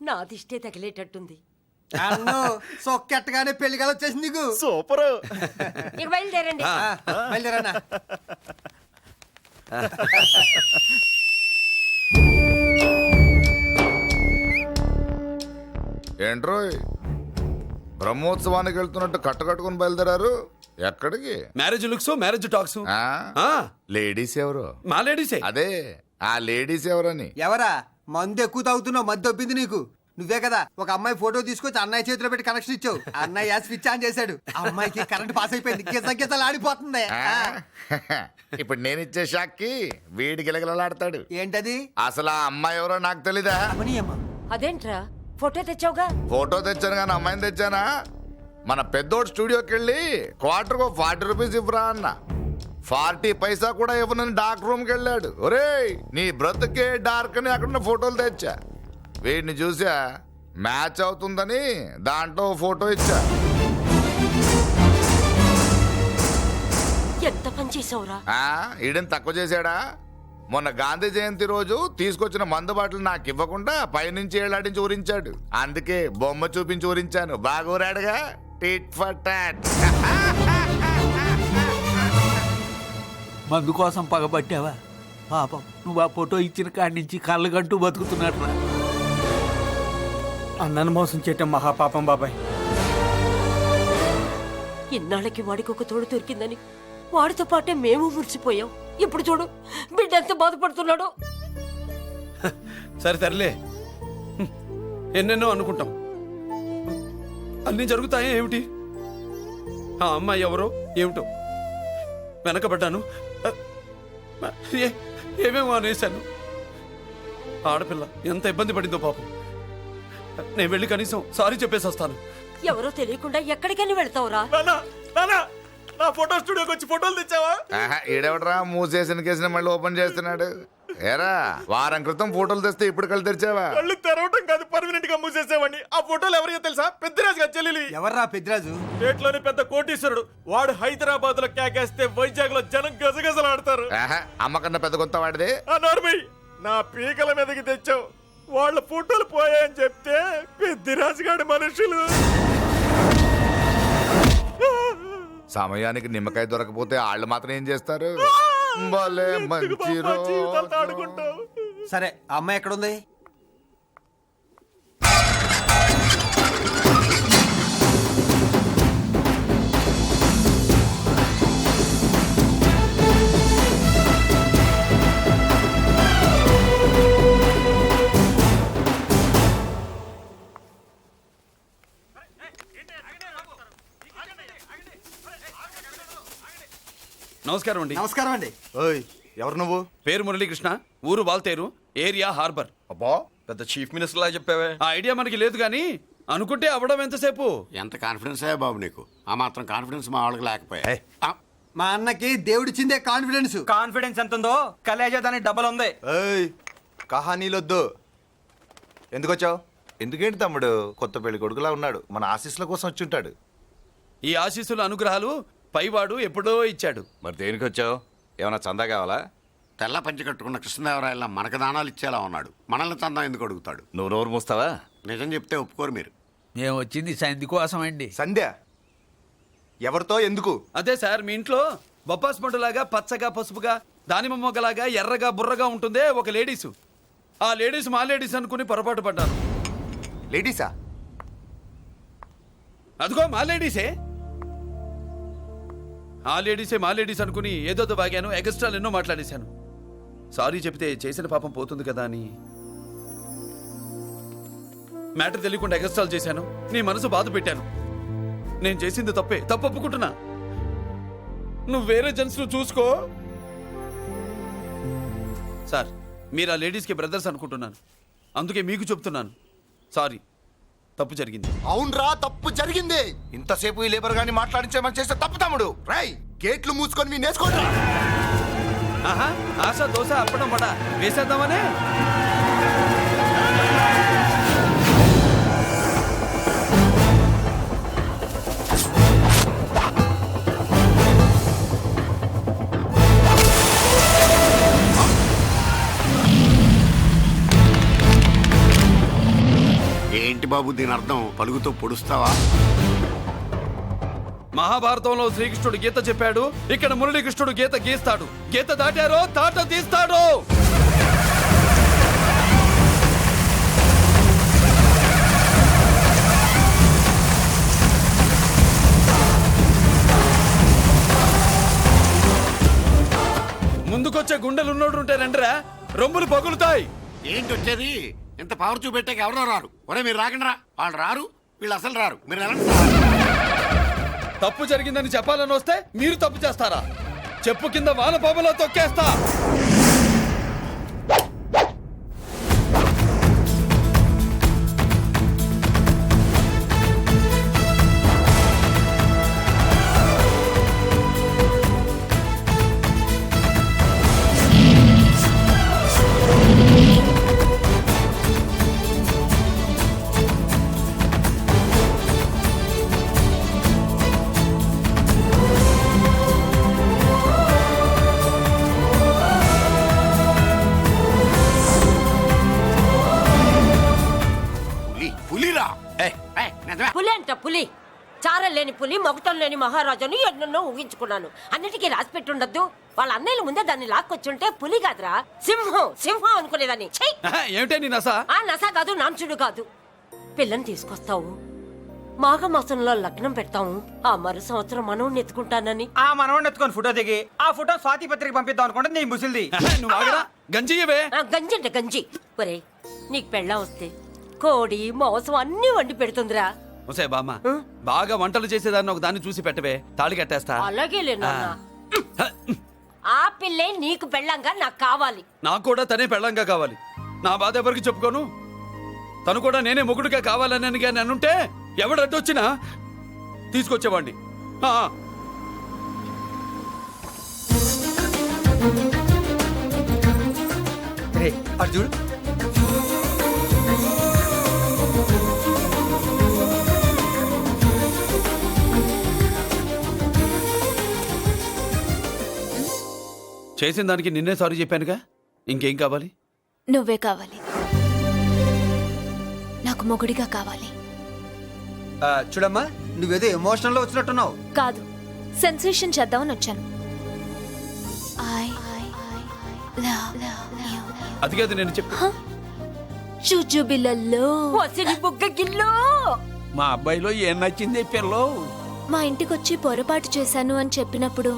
నా దిష్టే తగిలేటట్టుంది. అన్ను సొక్కెట్టగానే పెళ్లి కల వచ్చేసింది నీకు. సూపర్. ఇక బయలుదేరండి. బయలుదేరన్నా. ఏంట్రోయ్ బ్రహ్మోత్సవానికి వెళ్తున్నట్టు కట్టుకట్టుకుని బయలుదేరారు? ఎక్కడికి? Marriage looks, marriage talks. Ladies ఎవరు? మా లేడీసే. అదే ఆ లేడీస్ ఎవరని. ఎవరా? మందు ఎక్కువ తాగుతున్నావు, మధ్య దొబ్బింది నీకు. నువ్వే కదా ఒక అమ్మాయి ఫోటో తీసుకొచ్చి అన్నయ్య చేతిలో పెట్టి కనెక్షన్ ఇచ్చావు. అన్నయ్య స్విచ్ ఆన్ చేశాడు, అమ్మాయికి కరెంట్ పాస్ అయిపోయింది, గిజగిజలు ఆడిపోతుంది. ఇప్పుడు నేను ఇచ్చే షాక్కి వీడి గిలగిలలాడతాడు. ఏంటది? అసలు ఆ అమ్మాయి ఎవరో నాకు తెలీదా? అదేంట్రా ఫోటో తెచ్చావుగా? ఫోటో తెచ్చాను కానీ అమ్మాయిని తెచ్చానా? మన పెద్దోడు స్టూడియోకి వెళ్ళి క్వార్టర్కు 40 రూపీస్ ఇవ్వరా అన్న. 40 పైసా కూడా ఇవ్వనని డార్క్ రూమ్కి వెళ్ళాడు. ఒరేయ్ నీ బ్రతుకే డార్క్ అని అక్కడ ఫోటోలు తెచ్చా. వీడిని చూసా మ్యాచ్ అవుతుందని దాంట్లో ఫోటో ఇచ్చా. ఎంత పని చేసావురా? ఈడని తక్కువ చేశాడా? మొన్న గాంధీ జయంతి రోజు తీసుకొచ్చిన మందు బాటలు నాకు ఇవ్వకుండా పైనుంచి ఏళ్ళాడించి ఊరించాడు. అందుకే బొమ్మ చూపించి ఊరించాను. బాగా ఊరాడుగా. Tit for tat. మందు కోసం పగబట్టావా? పాపం నువ్వు ఆ ఫోటో ఇచ్చిన కాడి నుంచి కళ్ళగంటూ బతుకుతున్నట్రా. అన్నను మోసం చేయటం మహాపాపం బాబాయ్. ఇన్నాళ్ళకి వాడికి ఒక తోడు దొరికిందని వాడితో పాటే మేము మురిసిపోయాం. ఇప్పుడు చూడు బిడ్డ ఎంత బాధపడుతున్నాడో. సరే తరలే, ఎన్నెన్నో అనుకుంటాం, అన్నీ జరుగుతాయా ఏమిటి? ఆ అమ్మాయి ఎవరో ఏమిటో వెనకబడ్డాను, ఏమేమో అనేశాను. ఆడపిల్ల ఎంత ఇబ్బంది పడిందో పాపం. నేను వెళ్ళి కనీసం సారీ చెప్పేసి వస్తాను. ఎవరో తెలియకుండా ఎక్కడికైనా వెళ్తావురా? నా ఫోటో స్టూడియోకి వచ్చి ఫోటోలు తెచ్చావా? ఈడెవడరా మూసేసిన కేసుని మళ్ళీ ఓపెన్ చేస్తున్నాడు? ఏరా వారం క్రితం ఫోటోలు తెస్తే ఇప్పుడు కళ్ళు తెరిచావా? కళ్ళు తెరవటం కాదు, పర్మనెంట్ గా మూసేసేవాడిని. ఆ ఫోటోలు ఎవరికో తెలుసా? పెద్దరాజు గారి చెల్లెలి. ఎవర్రా పెద్దరాజు? స్టేట్లోని పెద్ద కోటీశ్వరుడు. వాడు హైదరాబాద్ లో కేకేస్తే వైజాగ్ లో జనం గజగజలాడతారు. అమ్మకన్నా పెద్ద కొంత వాడిది. నా పీకల మీదకి తెచ్చావు. వాళ్ళ ఫోటోలు పోయాయని చెప్తే పెద్దరాజు గారి మనుషులు. సమయానికి నిమ్మకాయ దొరకపోతే వాళ్ళు మాత్రం ఏం చేస్తారు? భలే మంచి రోజు. సరే ఆ అమ్మాయి ఎక్కడుంది? నమస్కారం అండి. నమస్కారం అండి. ఓయ్ ఎవరు నువ్వు? పేరు మురళీకృష్ణ, ఊరు వాల్తేరు, ఏరియా హార్బర్. అబ్బా పెద్ద చీఫ్ మినిస్టర్ లా చెప్పావే. ఆ ఐడియా మనకి లేదు కానీ అనుకుంటే అవ్వడం ఎంతసేపు. ఎంత కాన్ఫిడెన్స్ అయ్యా బాబు నీకు? ఆ మాత్రం కాన్ఫిడెన్స్ మా వాళ్ళకి లేకపోయా? మా అన్నకి దేవుడిచ్చిందే కాన్ఫిడెన్స్. కాన్ఫిడెన్స్ ఎంత ఉందో కలేజా దానికి డబల్ ఉంది. ఏయ్ కహానీలొద్దు. ఎందుకు వచ్చావు? ఎందుకేంటి తమ్ముడు? కొత్త పెళ్లి కొడుకులా ఉన్నాడు, మన ఆశీస్సుల కోసం వచ్చి ఉంటాడు. ఈ ఆశీస్సుల అనుగ్రహాలు పైవాడు ఎప్పుడో ఇచ్చాడు. మరి దేనికి వచ్చావు? ఏమన్నా చందా కావాలా? తెల్ల పంచి కట్టుకున్న కృష్ణదేవరాయల మనకు దానాలు ఇచ్చేలా ఉన్నాడు. మనల్ని చందా ఎందుకు అడుగుతాడు? నువ్వు నోరు మూస్తావా? నిజం చెప్తే ఒప్పుకోరు మీరు. మేము వచ్చింది సంధి కోసం అండి. సంధ్య ఎవరితో ఎందుకు? అదే సార్, మీ ఇంట్లో బొప్పాస్ పండులాగా పచ్చగా పసుపుగా దానిమ్మ మొగ్గలాగా ఎర్రగా బుర్రగా ఉంటుందే ఒక లేడీసు. ఆ లేడీస్ మా లేడీస్ అనుకుని పొరపాటు పడ్డాను. లేడీసా? అదిగో మా లేడీసే. ఆ లేడీసే మా లేడీస్ అనుకుని ఏదోదో బాగాను, ఎగస్ట్రాలు ఎన్నో మాట్లాడేశాను. సారీ చెప్తే చేసిన పాపం పోతుంది కదా అని మ్యాటర్ తెలియకుండా ఎగస్ట్రాలు చేశాను. నీ మనసు బాధ పెట్టాను. నేను చేసింది తప్పే, తప్పు ఒప్పుకుంటున్నా. నువ్వు వేరే జెంట్స్ ను చూసుకో. సార్, మీరు ఆ లేడీస్కి బ్రదర్స్ అనుకుంటున్నాను, అందుకే మీకు చెప్తున్నాను. సారీ, తప్పు జరిగింది. అవునరా తప్పు జరిగింది. ఇంతసేపు ఈ లేబర్ గాని మాట్లాడించేమని చేస్తే తప్పు తమ్ముడు. రై గేట్లు మూసుకొని మీ నేర్చుకోండి. ఆహా, ఆశ దోశ అప్పడం పడ వేసేద్దామనే. ఏంటి బాబు దీని అర్థం? పలుగుతో పొడుస్తావా? మహాభారతంలో శ్రీకృష్ణుడు గీత చెప్పాడు, ఇక్కడ మురళీకృష్ణుడు గీత గీస్తాడు. గీత దాటారో తాట తీస్తాడు. ముందుకొచ్చే గుండెలు ఉన్నోడు ఉంటే రండిరా, రొమ్ములు పగులుతాయి. ఏంటి వచ్చేది? ఇంత పవర్ చూపెట్టాక ఎవరో రారు. ఒరే మీరు రాకండి రా. వాళ్ళు రారు, వీళ్ళు అసలు రారు. మీరు ఎలా తప్పు జరిగిందని చెప్పాలని వస్తే మీరు తప్పు చేస్తారా? చెప్పు కింద వానపాములా తొక్కేస్తా. పులిరా? పులి అంట పులి. చారం లేని పులి, మొగటం లేని మహారాజుని ఎన్నెన్నో ఊహించుకున్నాను. అన్నిటికీ రాసి పెట్టుండద్దు. వాళ్ళ అన్నయ్యల ముందే దాన్ని లాక్కొచ్చుంటే పులి కాదురా, సింహం సింహం అనుకునేదాన్ని. ఛీ! ఏమిటే నీ నస? ఆ నస కాదు, నాంచుడు కాదు. పిల్లని తీసుకొస్తావు, మాఘమాసంలో లగ్నం పెడతాము, ఆ మరు సంవత్సరం మనవుని ఎత్తుకుంటానని. ఆ మనవాడిని ఎత్తుకొని ఫోటో దిగి ఆ ఫోటో స్వాతి పత్రిక పంపిద్దాం అనుకుంటే నీ ముసిల్ది. నువ్వు ఆగరా, గంజియవే. గంజి అంటే గంజి. ఒరే, నీకు పెళ్ళం వస్తే కోడి మాంసం అన్ని వండి పెడుతుందిరా. ఒసే బామ్మ, బాగా వంటలు చేసేదాన్ని ఒక దాన్ని చూసి పెట్టవే, తాళి కట్టేస్తా. అలాగే లేనా? ఆ పిల్లే నీకు పెళ్ళంగా నాకు కావాలి. నాకు కూడా తనే పెళ్ళంగా కావాలి. నా బాధ ఎవరికి చెప్పుకోను. తను కూడా నేనే మొగుడుగా కావాలని కానీ అనుంటే ఎవడడ్డొచ్చినా తీసుకొచ్చేవాడిని. అర్జున్, చేసిన దానికి నిన్నే సారీ చెప్పానుగా, ఇంకేం కావాలి? నువ్వే కావాలి. నాకు మొగుడిగా కావాలి. చూడమ్మా, నువ్వేదో ఎమోషనల్ లో వచ్చినట్టున్నావు. కాదు, సెన్సేషన్ చేద్దామని వచ్చాను. అది కాదు నేను చెప్పు. చుజుబిలల్లో వసిలి బుగ్గ గిల్లో. మా అబ్బాయిలో ఏం నచ్చింది పిల్లో? మా ఇంటికొచ్చి పొరపాటు చేశాను అని చెప్పినప్పుడు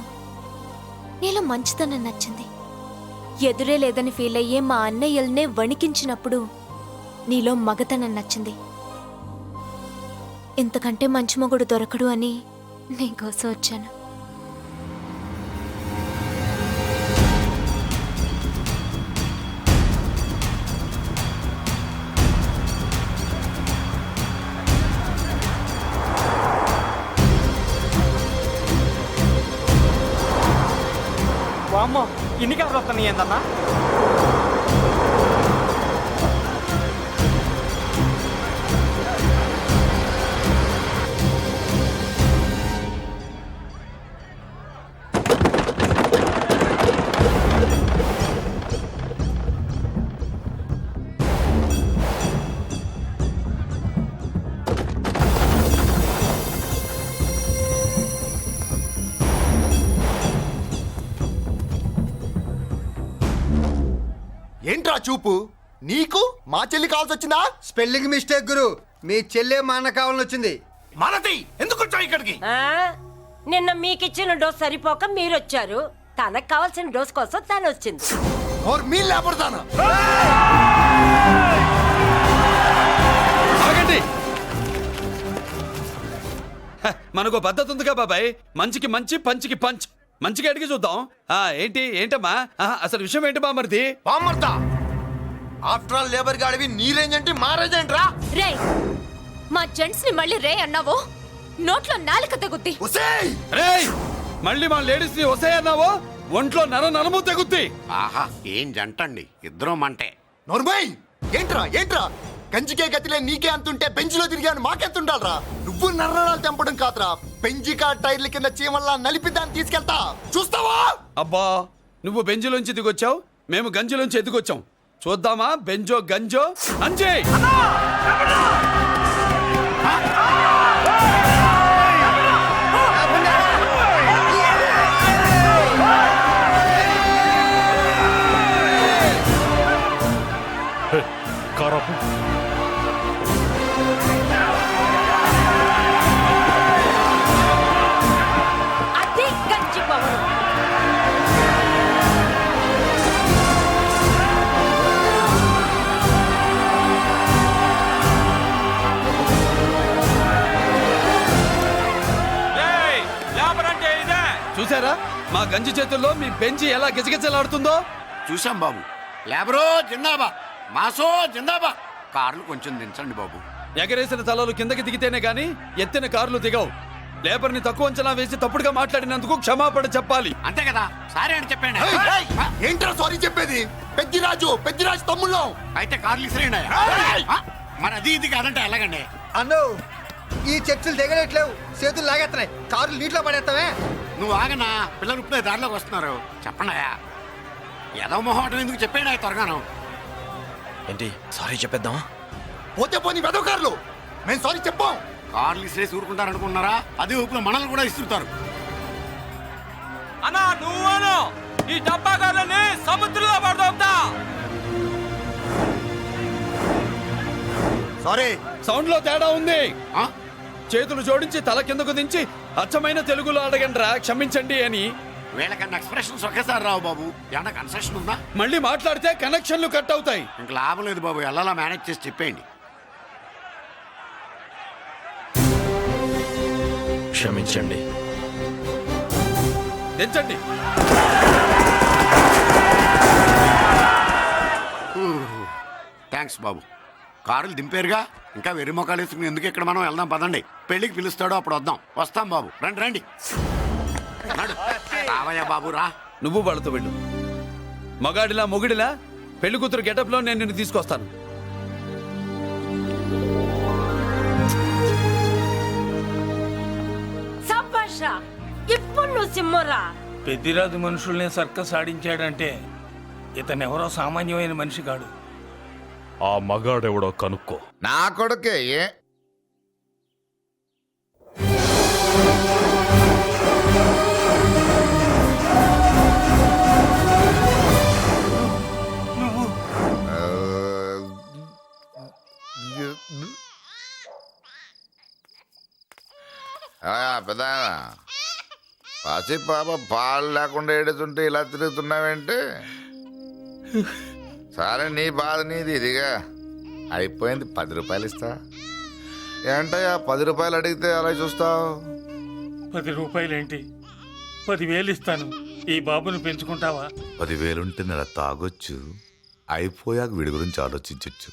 నీలో మంచితనం నచ్చింది. ఎదురే లేదని ఫీల్ అయ్యే మా అన్నయ్యల్నే వణికించినప్పుడు నీలో మగతనం నచ్చింది. ఇంతకంటే మంచి మొగుడు దొరకడు అని నీకోసం వచ్చాను. వామ్మో, ఇన్ని కలర్ వస్తున్నాయి ఏందన్నా? ఏంట్రా చూపు? నీకు మా చెల్లి కావాల్సి వచ్చిందా? స్పెల్లింగ్ మిస్టేక్ గురు. మీ చెల్లె మా అన్న కావాలని వచ్చింది. మనది ఎందుకు వచ్చావు ఇక్కడికి? నిన్న మీకిచ్చిన డోస్ సరిపోక మీరొచ్చారు. తనకు కావాల్సిన డోస్ కోసం తను వచ్చింది. ఆగండి. మనకు పద్ధతి ఉందిగా బాబాయ్, మంచికి మంచి పంచికి పంచ్. మంచిగా అడిగి చూద్దాం. ఏంటమ్మా అసలు విషయం ఏంటి బామర్ది? బామ్మర్దా, ఆఫ్టర్ ఆల్ లేబర్ గాడివి నీ రేంజ్ అంటే మా రేంజ్ ఏంట్రా? రే, మా జెంట్స్ ని మళ్ళీ రే అన్నావో నోట్లో నాలుక తెగుద్ది. రేయ్, మళ్ళీ మా లేడీస్ ని వస్తాయన్నావో ఒంట్లో నరము తెగుద్ది. ఆహా, ఏం జంటండి, ఇద్దరం మంటే. నోర్మయ్, ఏంట్రా ఏంట్రా? కంచికే గతిలే నీకే అంతుంటే బెంచ్లో తిరిగాను మాకెంత ఉండాలరా? నువ్వు నర్రాలు తెంపడం కాదురా, బెంజికా టైర్ల కింద చీమల్లా నలిపి దాన్ని తీసుకెళ్తా, చూస్తావా? అబ్బా, నువ్వు బెంజులోంచి దిగొచ్చావు, మేము గంజిలోంచి ఎదిగొచ్చాం. చూద్దామా బెంజో గంజో అంజే. మా గంజి చేతుల్లో మీ బెంచి ఎలా గిజగిజలాడుతుందో చూసాం బాబు. లేబరో జిందాబా, మాసో జిందాబా. కార్లు కొంచెం దించండి బాబు. ఎగరేసిన తలలు కిందకి దిగితేనే గాని ఎత్తిన కార్లు దిగవు. లేబర్ని తక్కువ అంచనా వేసి తప్పుడుగా మాట్లాడినందుకు క్షమాపణ చెప్పాలి. అంతే కదా, సారీ అని చెప్పండి. ఏంట్రా సారీ చెప్పేది? పెద్దిరాజు తమ్ముళ్ళం. అయితే కార్లు ఇసిరేయండి. మరి అది ఇది కాదంటే ఎలాగండి? అన్నో ఈ చర్చలు దిగలేట్లేవు, చేతులు లాగేస్తున్నాయి, కారులు నీటిలో పడేస్తావే. నువ్వు ఆగనా, పిల్లలు ఇప్పుడే దారిలోకి వస్తున్నారు. చెప్పండియా, ఏదో మొహం ఎందుకు చెప్పేయండి త్వరగాను. ఏంటి సారీ చెప్పేద్దామా? పోతే పోని వెదవ కార్లు, మేము సారీ చెప్పాం. కార్లు ఇసిరేసి ఊరుకుంటారనుకున్నారా? అదే ఊపులో మనల్ని కూడా ఇస్తుంటారు. అన్నా నువ్వు ఈ డబ్బాగాలని సముద్రంలో పడదా. సారీ. సౌండ్ లో తేడా ఉంది. ఆ? చేతులు జోడించి తల కిందకు దించి అచ్చమైన తెలుగులో అడగండ్రా క్షమించండి అని. వీళ్ళకన్నా ఎక్స్ప్రెషన్స్ ఒకేసారి రావు బాబు. ఏమన్నా కన్సెషన్ ఉందా? మళ్ళీ మాట్లాడితే కనెక్షన్లు కట్ అవుతాయి. ఇంక లాభం లేదు బాబు, ఎలా మేనేజ్ చేసి చెప్పేయండి. క్షమించండి. దించండి. థ్యాంక్స్ బాబు. కారులు దింపారుగా, ఇంకా వెర్రి మొక్కలు వేసుకుని ఎందుకు ఇక్కడ మనం వెళ్దాం పదండి. పెళ్లికి పిలుస్తాడో అప్పుడు వద్దాం. వస్తాం బాబు, రండి రండి. రావయ్యా బాబు రా. నువ్వు వాళ్ళతో వెళ్ళు. మగాడిలా మొగుడిలా పెళ్లి కూతురు గెటప్ లో నేను నిన్ను తీసుకొస్తాను. సంభాష ఇప్పుడు నువ్వు సింహరా. పెద్దిరాజు మనుషుల్ని సర్కస్ ఆడించాడంటే ఇతనెవరో సామాన్యమైన మనిషి కాడు. ఆ మగాడెవడో కనుక్కో. నా కొడుకే ఏ పెద్ద పసి పాప పాలు లేకుండా ఏడుతుంటే ఇలా తిరుగుతున్నావేంటి? సరే నీ బాధ నీది, ఇదిగా అయిపోయింది. 10 రూపాయలు ఇస్తా. ఏంటయ్యా 10 రూపాయలు అడిగితే అలా చూస్తావు? 10 రూపాయలేంటి, 10,000 ఇస్తాను. ఈ బాబుని పెంచుకుంటావా? 10,000 ఉంటే నెల తాగొచ్చు, అయిపోయాక వీడి గురించి ఆలోచించచ్చు.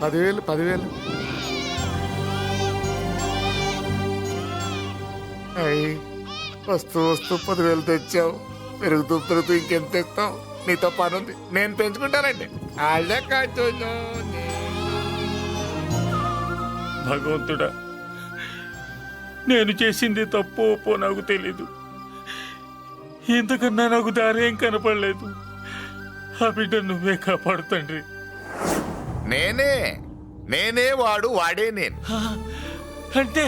10,000 వస్తూ 10,000 తెచ్చావు. పెరుగుతూ ఇంకెంత తెస్తావు? నీతో పని ఉంది, నేను పెంచుకుంటానండి. వాళ్ళే కాచు. భగవంతుడా, నేను చేసింది తప్పు ఒప్పో నాకు తెలీదు. ఇంతకన్నా నాకు దారేం కనపడలేదు. ఆ బిడ్డ నువ్వే కాపాడు తండ్రి. నేనే వాడు, వాడే నేను. అంటే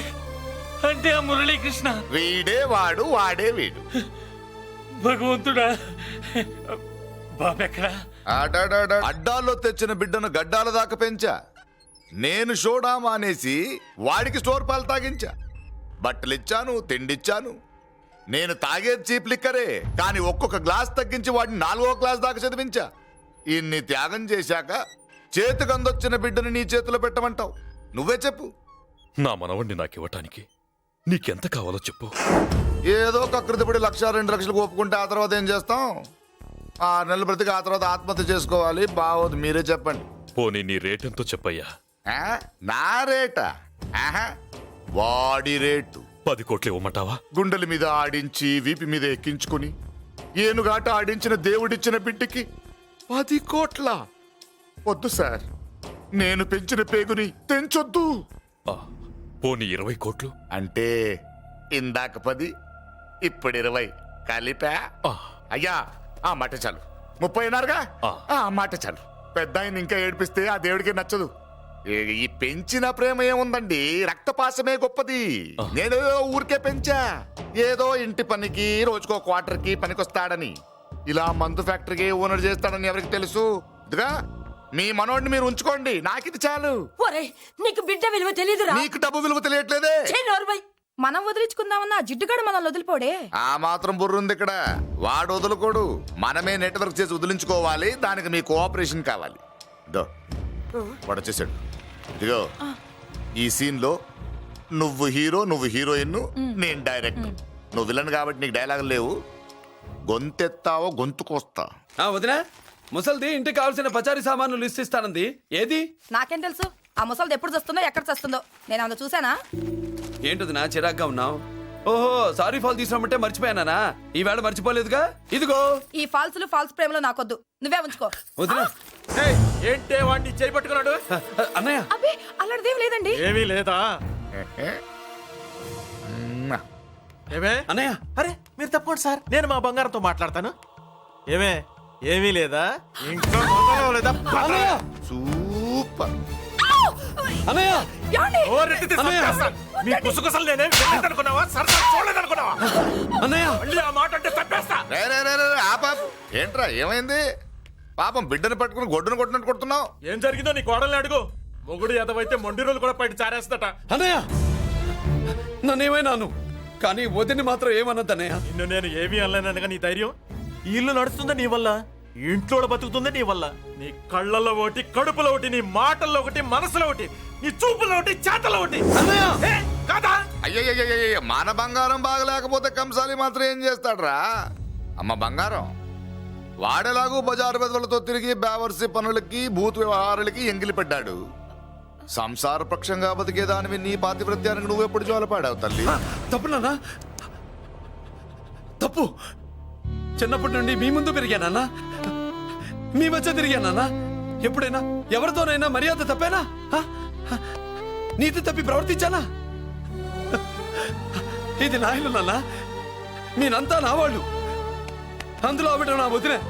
అంటే ఆ మురళీకృష్ణ వీడే వాడు, వాడే వీడు. భగవంతుడా, బాబెక్కడా? అడ్డాల్లో తెచ్చిన బిడ్డను గడ్డాల దాకా పెంచా. నేను షోడా మానేసి వాడికి స్టోర్ పాలు తాగించా. బట్టలిచ్చాను, తిండిచ్చాను. నేను తాగేది చీప్ లిక్కరే, కానీ ఒక్కొక్క గ్లాస్ తగ్గించి వాడిని 4వ క్లాస్ దాకా చదివించా. ఇన్ని త్యాగం చేశాక చేతికి అందొచ్చిన బిడ్డను నీ చేతిలో పెట్టమంటావు? నువ్వే చెప్పు. నా మనవణ్ణి నాకివ్వటానికి నీకెంత కావాలో చెప్పు. ఏదో కకృతిపడి 1,00,000 2 లక్షలకు ఒప్పుకుంటే ఆ తర్వాత ఏం చేస్తాం? 6 నెలలు బ్రతికి ఆ తర్వాత ఆత్మహత్య చేసుకోవాలి. బాగోదు, మీరే చెప్పండి. పోనీ నీ రేటెంతో చెప్పయ్యా. నా రేటా? వాడి రేటు 10 కోట్లు ఇవ్వమంటావా? గుండెల మీద ఆడించి వీపి మీద ఎక్కించుకుని ఏనుగాట ఆడించిన దేవుడిచ్చిన బిడ్డకి 10 కోట్ల? వద్దు సార్, నేను పెంచిన పేగుని తెంచొద్దు. పోనీ 20 కోట్లు? అంటే ఇందాక 10, ఇప్పుడు 20 కలిపా? అయ్యా ఆ మాట చాలు. 30 అన్నారుగా, ఆ మాట చాలు. పెద్ద ఆయన ఇంకా ఏడిపిస్తే ఆ దేవుడికి నచ్చదు. ఈ పెంచిన ప్రేమ ఏముందండి, రక్తపాసమే గొప్పది. నేనేదో ఊరికే పెంచా, ఏదో ఇంటి పనికి రోజుకో క్వార్టర్కి పనికొస్తాడని. ఇలా మందు ఫ్యాక్టరీకి ఓనర్ చేస్తాడని ఎవరికి తెలుసు? ఇదిగా మీ మనోడిని మీరు ఉంచుకోండి, నాకిది చాలు. నీకు బిడ్డ విలువ తెలీదురా? నీకు డబ్బు విలువ తెలియట్లేదే. మనం వదిలించుకుందామన్నా జిడ్డుగాడు మనం వదిలిపోడే. ఆ మాత్రం బుర్రుంది ఇక్కడ. వాడు వదులుకోడు, మనమే నెట్వర్క్ చేసి వదిలించుకోవాలి. దానికి మీ కోఆపరేషన్ కావాలి. వాడు వచ్చేసాడు. ఇదిగో ఈ సీన్ లో నువ్వు హీరో, నువ్వు హీరోయిన్, నేను డైరెక్టర్. నువ్వు విలన్ కాబట్టి నీకు డైలాగులు లేవు. గొంతెత్తావో గొంతుకొస్తా. వదినా, ముసల్ది ఇంటికి కావాల్సిన పచారీ సామాన్లు లిస్ట్ ఇస్తానంది. ఏది? నాకేం తెలుసు? ఆ ముసలిది ఎప్పుడు చస్తుందో ఎక్కడ చస్తుందో నేను అంత చూసానా? ఏంటది నా చిరాగ్గా ఉన్నావు? ఓహో, సారీ ఫాల్ తీసుకురామంటే మర్చిపోయానా? ఈవేళ మర్చిపోలేదుగా. ఇదిగో. ఈ ఫాల్స్లు ఫాల్స్ ప్రేమలు నాకొద్దు, నువ్వే ఉంచుకో. వదినా. ఏంటే వాడిని చేయి పట్టుకున్నాడు? అన్నయ్య, అబ్బే అలాంటిదేం లేదండి. ఏమీ లేదా? ఏమే అన్నయ్య, అరే మీరు తప్పకుండా సార్, నేను మా బంగారంతో మాట్లాడతాను. ఏమే ఏమీ లేదా? ఇంకా మొదలు లేదా? అన్నయ్య, సూపర్. అన్నయ్య, ఏమండి? ఓ రెడ్డి తీస్తా. నీ కుసకుసలు నేనేం అనుకున్నావా? సరసా చూడలేదనుకున్నావా? అన్నయ్య, మళ్ళీ ఆ మాట అంటే తప్పేస్తా. రే, రే, రే, రే, ఆపాప్. ఏంట్రా ఏమైంది? పాపం బిడ్డను పట్టుకుని గొడ్డును కొట్టినట్టు కొడుతున్నావు. ఏం జరిగిందో నీ కోడల్ని అడుగు. మొగుడు ఎదవైతే మొండి రోజులు కూడా బయట చారేస్తట. అన్నయ్య, నన్నేమైనాను కానీ వదిని మాత్రం ఏమన్నదన్నయ్య. నిన్ను నేను ఏమీ అనలేనగా నీ ధైర్యం. ఈ ఇల్లు నడుస్తుందా నీ వల్ల, ఇంట్లో బతుకుతుందా నీ వల్ల. నీ కళ్ళల్లో ఒకటి, కడుపులో ఒకటి, నీ మాటల్లో ఒకటి, మనసులో ఒకటి, నీ చూపులో ఒకటి, చేతల్లో ఒకటి. ఏ, కాదా? అయ్యయ్యయ్యయ్య, మన బంగారం బాగలేకపోతే కంసాలి మాత్రం ఏం చేస్తాడ్రా? అమ్మ బంగారం వాడేలాగూ బజారు బెదవులతో తిరిగి బేవర్సి పనులకి, భూత వ్యవహారాలకి ఎంగిలి పడ్డాడు. సంసార పక్షంగా బతికేదానివి నీ పాతివృత్యానికి నువ్వెప్పుడు జోలపాడావు తల్లి? తప్పు నాన్న, తప్పు. చిన్నప్పటి నుండి మీ ముందు పెరిగానన్నా, మీ మధ్య తిరిగానన్నా. ఎప్పుడైనా ఎవరితోనైనా మర్యాద తప్పేనా? నీతి తప్పి ప్రవర్తించానా? ఇది నా ఇల్లు నాన్న, నేనంతా నా వాళ్ళు. అందులో ఆవిడ నా వదిలే,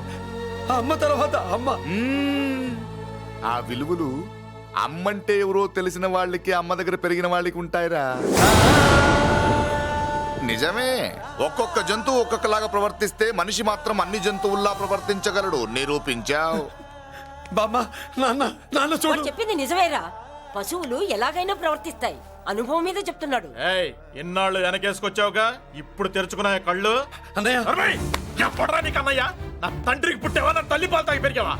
ఆ అమ్మ తర్వాత అమ్మ. ఆ విలువలు అమ్మంటే ఎవరో తెలిసిన వాళ్ళకి, అమ్మ దగ్గర పెరిగిన వాళ్ళకి ఉంటాయిరా. నిజమే, ఒక్కొక్క జంతువు ఒక్కొక్కలాగా ప్రవర్తిస్తే మనిషి మాత్రం అన్ని జంతువుల్లా ప్రవర్తించగలడు. నిరూపించావు. బామ్మ, నాన్న, నాన్న వాడు చూడు. చెప్పింది నిజమేరా. పశువులు ఎలాగైనా ప్రవర్తిస్తాయి. అనుభవం మీద చెప్తున్నాడు. ఏయ్, ఇన్నాళ్ళు వెనకేసుకొచ్చావుగా, ఇప్పుడు తెరుచుకున్నా కళ్ళు. అన్నయ్య, ఎప్పుడరా నీకు అన్నయ్య? నా తండ్రికి పుట్టావా? నా తల్లి పాలు తాగి పెరిగావా?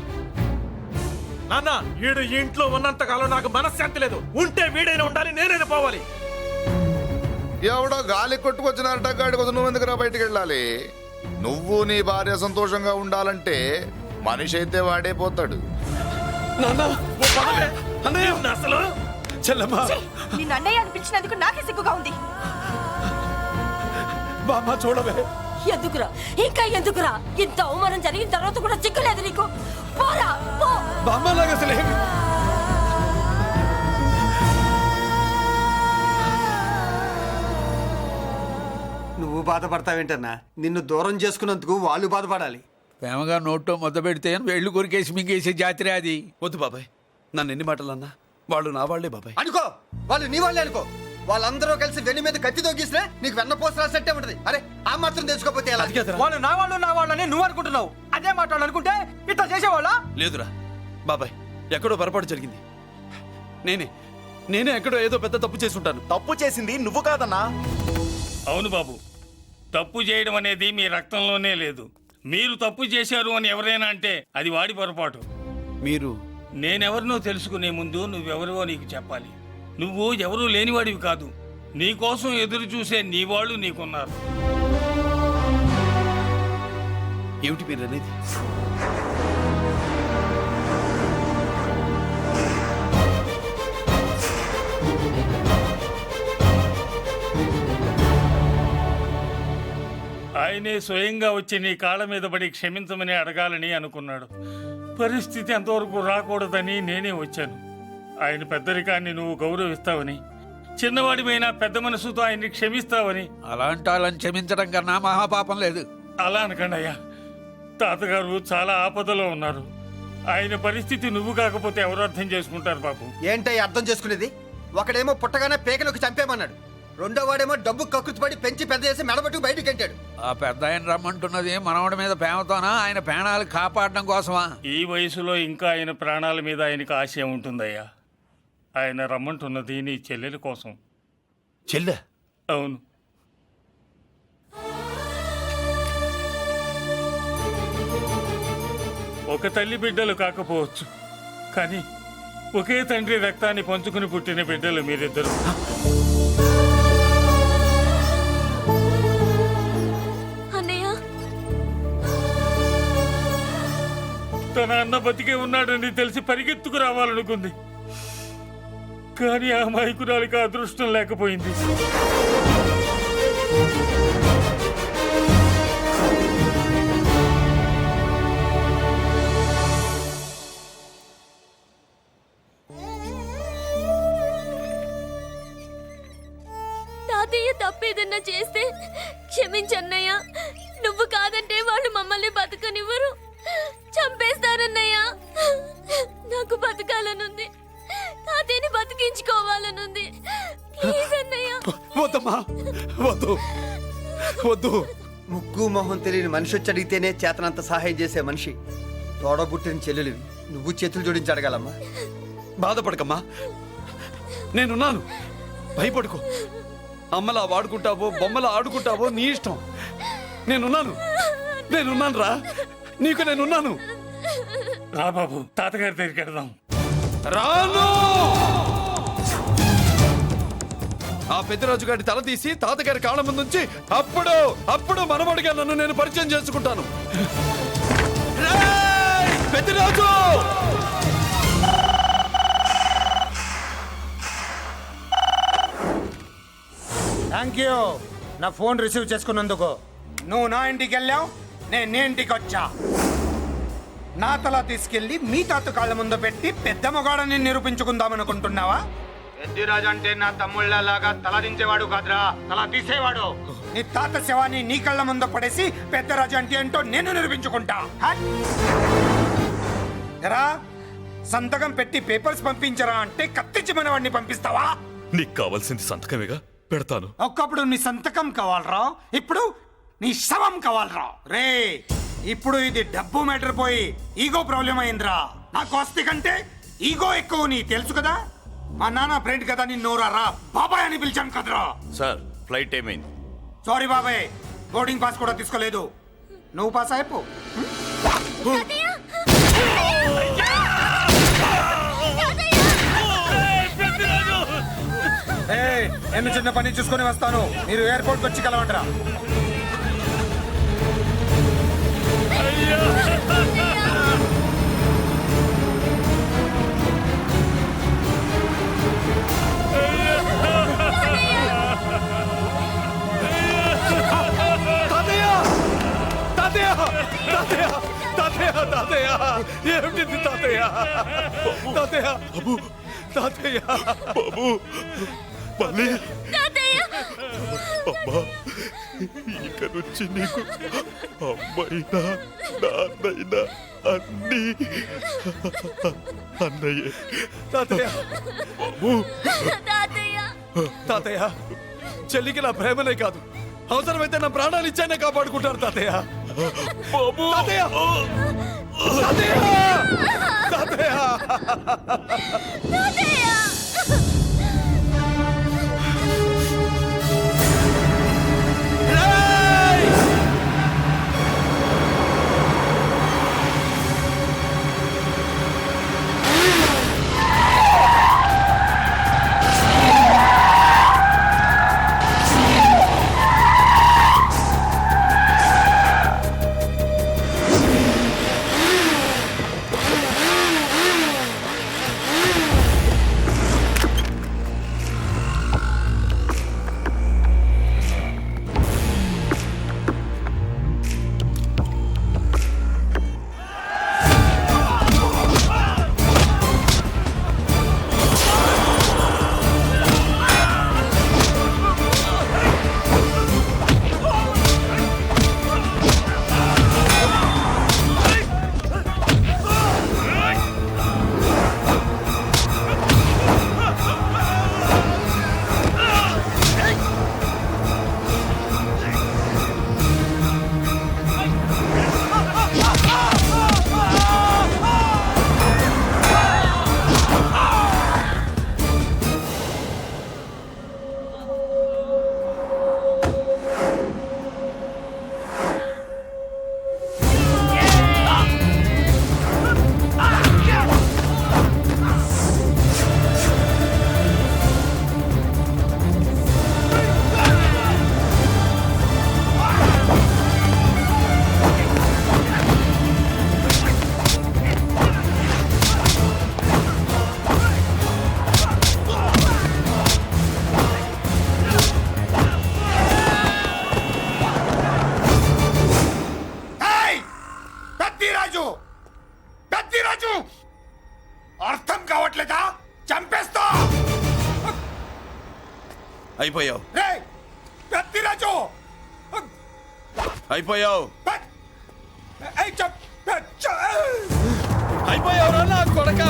నాన్న, వీడు ఈ ఇంట్లో ఉన్నంత కాలం నాకు మనశ్శాంతి లేదు. ఉంటే వీడైనా ఉండాలి, నేనైనా పోవాలి. ఎవడో గాలి కొట్టుకొచ్చినారట, గాడి కోసం నువ్వు ఎందుకురా బయటికి వెళ్ళాలి? నువ్వు నీ భార్య సంతోషంగా ఉండాలంటే మనిషి అయితే వాడే పోతాడు. నాన్న, ఓ పదవే. అన్నయ్య, అసలు చెల్లమ్మ, నిన్ను అన్నయ్య అనిపించినందుకు నాకే సిగ్గుగా ఉంది. బామ్మ చూడవే. ఎందుకురా, ఇంకా ఎందుకురా? ఇంత అవమానం జరిగిన తర్వాత కూడా చిక్కలేదు నీకు? పోరా, పో. బామ్మలాగా అసలు ఏమి. నువ్వు బాధపడతావేంటన్నా? నిన్ను దూరం చేసుకున్నందుకు వాళ్ళు బాధపడాలి. ప్రేమగా నోట్లో మొద్ద పెడితే వేళ్ళు కొరికేసి మింగేసే జాతర అది. వద్దు బాబాయ్, నన్ను ఎన్ని మాటలు అన్నా వాళ్ళు నా వాళ్లే బాబాయ్. అనుకో, వాళ్ళు నీ వాళ్ళే అనుకో. వాళ్ళందరూ కలిసి వెన్ను మీద కత్తి తోగిస్తే నీకు వెన్నపోస రాసినట్టే ఉంటది. అరే ఆ మాత్రం తెలుసుకోకపోతే ఎలా? వాళ్ళు నా వాళ్ళని నువ్వు అనుకుంటున్నావు. అదే మాట అనుకుంటే ఇట్లా చేసేవాళ్ళ? లేదురా బాబాయ్, ఎక్కడో పొరపాటు జరిగింది. నేనే ఎక్కడో ఏదో పెద్ద తప్పు చేసి ఉంటాను. తప్పు చేసింది నువ్వు కాదన్నా. అవును బాబు, తప్పు చేయడం అనేది మీ రక్తంలోనే లేదు. మీరు తప్పు చేశారు అని ఎవరైనా అంటే అది వాడి పొరపాటు. మీరు నేనెవరినో తెలుసుకునే ముందు నువ్వెవరివో నీకు చెప్పాలి. నువ్వు ఎవరూ లేనివాడివి కాదు. నీకోసం ఎదురు చూసే నీ వాళ్ళు నీకున్నారు. ఏమిటి మీరు అనేది? ఆయనే స్వయంగా వచ్చి నీ కాళ్ళ మీద పడి క్షమించమని అడగాలని అనుకున్నాడు. పరిస్థితి అంతవరకు రాకూడదని నేనే వచ్చాను. ఆయన పెద్దరికాన్ని నువ్వు గౌరవిస్తావని, చిన్నవాడిపైన పెద్ద మనసుతో ఆయన్ని క్షమిస్తావని. అలాంటి వాళ్ళని క్షమించడం కన్నా మహాపాపం లేదు. అలా అనకండి అయ్యా. తాతగారు చాలా ఆపదలో ఉన్నారు. ఆయన పరిస్థితి నువ్వు కాకపోతే ఎవరు అర్థం చేసుకుంటారు బాబు? ఏంటయ్య అర్థం చేసుకునేది? ఒకడేమో పుట్టగానే పేకలోకి చంపేమన్నాడు, రెండో వాడేమో డబ్బు కక్కుతుపడి పెంచి పెద్ద చేసి మెడబట్టుకు బయటికి కంటాడు. ఆ పెద్ద ఆయన రమ్మంటున్నది మనవడి మీద ప్రేమతోనా, ఆయన ప్రాణాలు కాపాడడం కోసమా? ఈ వయసులో ఇంకా ఆయన ప్రాణాల మీద ఆయనకు ఆశ ఉంటుందయ్యా. ఆయన రమ్మంటున్నది నీ చెల్లెల కోసం. చెల్లె? అవును. ఒక తల్లి బిడ్డలు కాకపోవచ్చు, కానీ ఒకే తండ్రి రక్తాన్ని పంచుకుని పుట్టిన బిడ్డలు మీరిద్దరు. తన అన్న బతికే ఉన్నాడని తెలిసి పరిగెత్తుకు రావాలనుకుంది. కానీ ఆ అమాయకురాలికి అదృష్టం లేకపోయింది. తాతయ్య తప్పేదన్నా చేస్తే క్షమించన్నయ్య. నువ్వు కాదంటే వాళ్ళు మమ్మల్ని బతకనివ్వరు, చంపేస్తారన్నయ్య. నాకు బతకాలనుంది, తాతయ్యని బతికించుకోవాలనుంది. ప్లీజ్ అన్నయ్య. వద్దమ్మా, వద్దు వద్దు. ముగ్గు మొహం తెలియని మనిషి వచ్చి అడిగితేనే చేతనంత సహాయం చేసే మనిషి. తోడబుట్టిన చెల్లెలివి, నువ్వు చేతులు జోడించి అడగాలమ్మా. బాధపడకమ్మా, నేనున్నాను. భయపడుకో. అమ్మలా వాడుకుంటావో బొమ్మలా ఆడుకుంటావో నీ ఇష్టం. నేనున్నాను రా, నీకు నేనున్నాను. రా బాబు, తాతగారి దగ్గరికి వెళ్దాం. రాను. ఆ పెద్దరాజు గారి తల తీసి తాతగారి కాళ్ళ ముందుంచి అప్పుడు మనవడిగా నన్ను నేను పరిచయం చేసుకుంటాను. రేయ్, పెద్దరాజు! థ్యాంక్ యూ నా ఫోన్ రిసీవ్ చేసుకున్నందుకు. నువ్వు నా ఇంటికి వెళ్ళావు, నేను నీ ఇంటికి వచ్చా. నా తల తీసుకెళ్లి మీ తాత కాళ్ళ ముందు పెట్టి పెద్ద మొగాడని నిరూపించుకుందామనుకుంటున్నావా? పెద్దిరాజు అంటే నా తమ్ముళ్ళలాగా తల దించేవాడు కాదురా, తల తీసేవాడు. నీ తాత శవాన్ని నీ కళ్ళ ముందు పడేసి పెద్దరాజు అంటే ఏంటో నేను నిరూపించుకుంటా. హట్! ఎరా, సంతకం పెట్టి పేపర్స్ పంపించరా అంటే కత్తిచ్చి మనవాడిని పంపిస్తావా? నీకు కావాల్సింది సంతకమేగా, పెడతాను. ఒకప్పుడు నీ సంతకం కావాలరా, ఇప్పుడు నీ శవం కావాలరా. రే, ఇప్పుడు ఇది డబ్బు మ్యాటర్ పోయి ఈగో ప్రాబ్లం అయిందిరా. నాకు ఆస్తి కంటే ఈగో ఎక్కువ, నీ తెలుసు కదా. మా నాన్న ఫ్రెండ్ కదా, నిన్నోరా బాబాయ్ అని పిలిచాను కదరా. సార్, ఫ్లైట్ ఏమైంది? సారీ బాబాయ్, బోర్డింగ్ పాస్ కూడా తీసుకోలేదు. నువ్వు పాస్ అయిపో. నేను చిన్న పని చూసుకొని వస్తాను, మీరు ఎయిర్పోర్ట్కి వచ్చి కలవండిరా. ఏమిటి తాతయ్య? తాతయ్య బాబు, తాతయ్య బాబు, మళ్ళీ అమ్మా, ఇక నుంచి నీకు అమ్మైనా నాన్నైనా అన్నీ అన్నయ్యే. తాతయ్య బాబు, తాతయ్య, చెల్లికి నా ప్రేమనే కాదు, అవసరమైతే నా ప్రాణాలు ఇచ్చానే కాపాడుకుంటారు తాతయ్య. బాబు, తాతయ్య, తాతయ్య, తాతయ్య. అర్థం కావట్లేదా? చంపేస్తా. అయిపోయావు, రేయ్ పెద్దిరాజు, అయిపోయావు, ఏయ్ అయిపోయావు నా కొడక.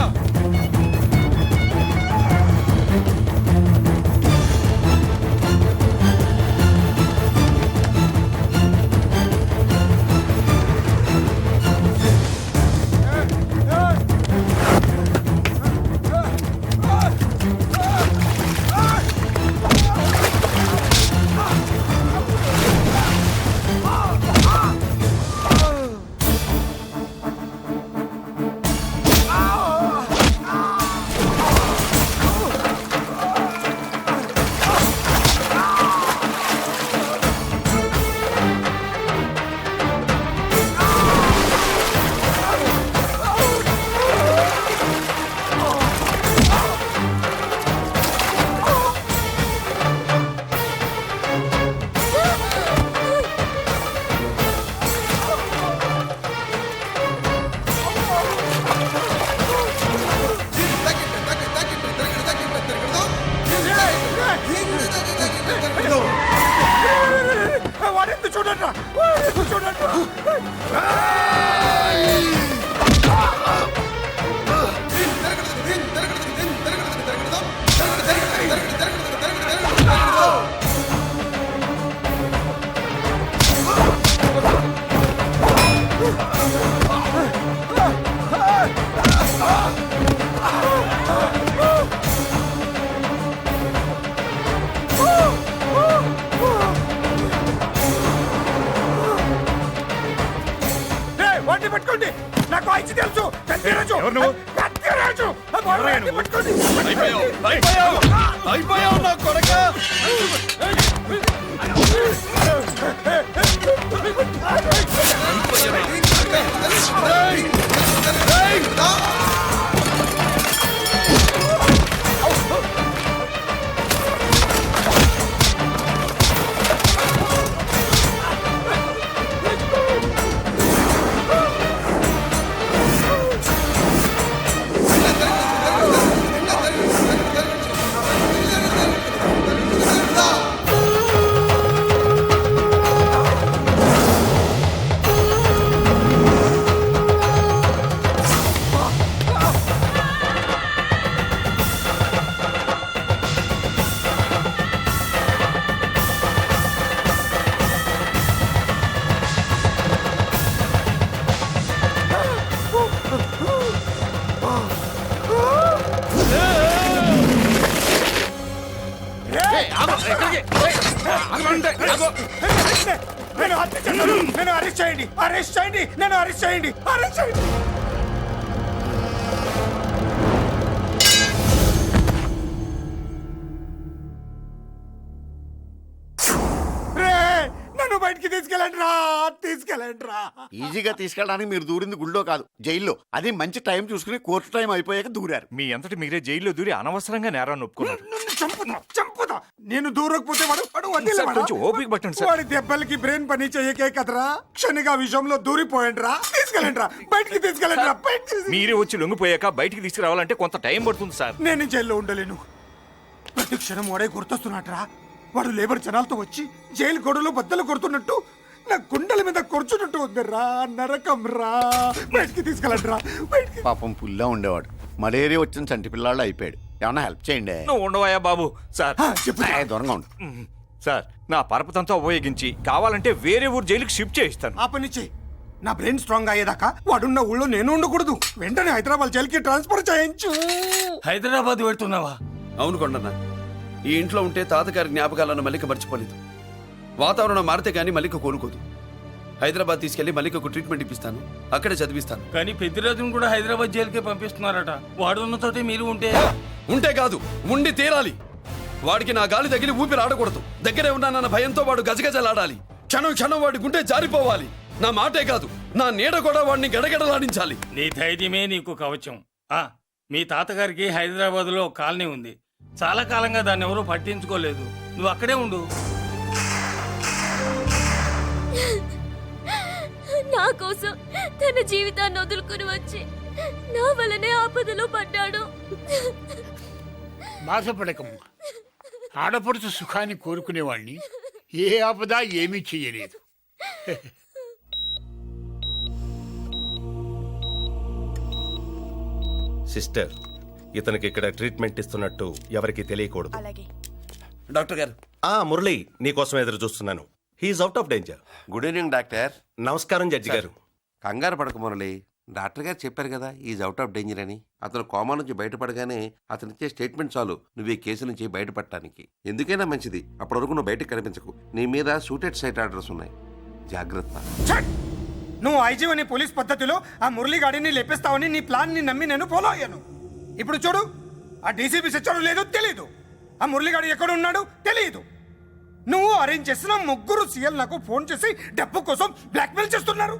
పట్టుకోండి, నాకు వాయిస్ తెలుసు. పెద్దిరాజు, పెద్దిరాజు, పట్టుకోండి. అయిపోయావు నా కొడక. నేను అరెస్ట్ చేయండి, అరెస్ట్ చేయండి, నేను అరెస్ట్ చేయండి, అరెస్ట్ చేయండి. నన్ను బయటికి తీసుకెళ్ళండి రా, తీసుకెళ్ళండి రా. ఈజీగా తీసుకెళ్ళడానికి మీరు దూరింది గుళ్ళో కాదు, జైల్లో. అది మంచి టైం చూసుకుని కోర్టు టైం అయిపోయాక దూరారు. మీ అంతటి మీరే జైల్లో దూరి అనవసరంగా నేరాన్ని ఒప్పుకున్నారు. చంపుదా. నేను దూరకపోతే వాడు ఓపిక పట్టండి సార్. వాడి దెబ్బలకి బ్రెయిన్ పని చేయకే కదరా, క్షణిగా విషయంలో దూరిపోయండి రా. తీసుకెళ్ళండి రా, బయటికి తీసుకెళ్ళండి రా. మీరే వచ్చి లొంగిపోయాక బయటికి తీసుకురావాలంటే కొంత టైం పడుతుంది సార్. నేను జైల్లో ఉండలేను. ప్రతి క్షణం వాడే గుర్తొస్తున్నట్రా. వాడు లేబర్ జనాలతో వచ్చి జైలు గొడవలు బద్దలు కొడుతున్నట్టు నా గుండెల మీద కొడుచున్నట్టు ఉందిరా. నరకం రా, బయటికి తీసుకెళ్ళండి రా. పాపం పుల్లా ఉండేవాడు, మలేరియా వచ్చిన చంటి పిల్లాళ్ళు అయిపోయాడు. ఏమన్నా హెల్ప్ చేయండి. నువ్వు ఉండవయ్యా బాబు. సార్ దూరంగా ఉండు సార్, నా పరపతంతా ఉపయోగించి కావాలంటే వేరే ఊరు జైలుకి షిఫ్ట్ చేయిస్తాను. ఆ పని చెయ్యి. నా బ్రెయిన్ స్ట్రాంగ్ అయ్యేదాకా వాడున్న ఊళ్ళో నేను ఉండకూడదు. వెంటనే హైదరాబాద్ జైలుకి ట్రాన్స్ఫర్ చేయించు. హైదరాబాద్ పెడుతున్నావా? అవును కొండన్న, ఈ ఇంట్లో ఉంటే తాతగారి జ్ఞాపకాలను మల్లిక మర్చిపోలేదు. వాతావరణం మారితే గానీ మల్లిక కోలుకోదు. హైదరాబాద్ తీసుకెళ్లి మల్లికకు ట్రీట్మెంట్ ఇప్పిస్తాను, అక్కడే చదివిస్తాను. కానీ పెద్దిరాజును కూడా హైదరాబాద్ జైలుకే పంపిస్తున్నారట. వాడు ఉన్న తోటి మీరు ఉంటే కాదు, ఉండి తీరాలి. వాడికి నా గాలి తగిలి ఊపిరి ఆడకూడదు. దగ్గరే ఉన్నానన్న భయంతో వాడు గజగజలాడాలి. క్షణం క్షణం వాడి గుండె జారిపోవాలి. నా మాటే కాదు, నా నీడ కూడా వాడిని గడగడలాడించాలి. నీ ధైర్యమే నీకు కవచం. మీ తాతగారికి హైదరాబాద్ లో కాలనీ ఉంది. చాలా కాలంగా దాన్ని ఎవరూ పట్టించుకోలేదు. నువ్వు అక్కడే ఉండు. నా కోసం తన జీవితాన్ని వదులుకుని వచ్చి నా వల్లనే ఆపదలో పడ్డాడు. బాధపడకమ్మా. ఆడపడుచు సుఖాన్ని కోరుకునేవాణ్ణి ఏ ఆపద ఏమీ చెయ్యలేదు. సిస్టర్, ఇతనికి ఇక్కడ ట్రీట్మెంట్ ఇస్తున్నట్టు ఎవరికి తెలియకూడదు. డాక్టర్ గారు. మురళి, నీకోసం ఎదురు చూస్తున్నాను. He's out of danger. Good evening doctor. నమస్కారం జడ్జి గారు. కంగారు పడక మురళి, డాక్టర్ గారు చెప్పారు కదా ఈజ్ అవుట్ ఆఫ్ డేంజర్ అని. అతను కోమా నుంచి బయటపడగానే అతను ఇచ్చే స్టేట్మెంట్ చాలు నువ్వు ఈ కేసు నుంచి బయటపడటానికి. ఎందుకైనా మంచిది, అప్పటి వరకు నువ్వు బయటకు కనిపించకు. నీ మీద షూటెడ్ సైట్ ఆర్డర్స్ ఉన్నాయి, జాగ్రత్త. నువ్వు ఐజీవని పోలీస్ పద్ధతిలో ఆ మురళి గాడిని లేపేస్తావని నీ ప్లాన్ ని నమ్మి నేను ఫాలో అయ్యాను. ఇప్పుడు చూడు, ఆ డీసీపీ సచ్చాడు లేదో తెలీదు, ఆ మురళిగాడు ఎక్కడ ఉన్నాడు తెలియదు. నువ్వు అరేంజ్ చేసిన ముగ్గురు సీఎల్ నాకు ఫోన్ చేసి డబ్బు కోసం బ్లాక్మెయిల్ చేస్తున్నారు.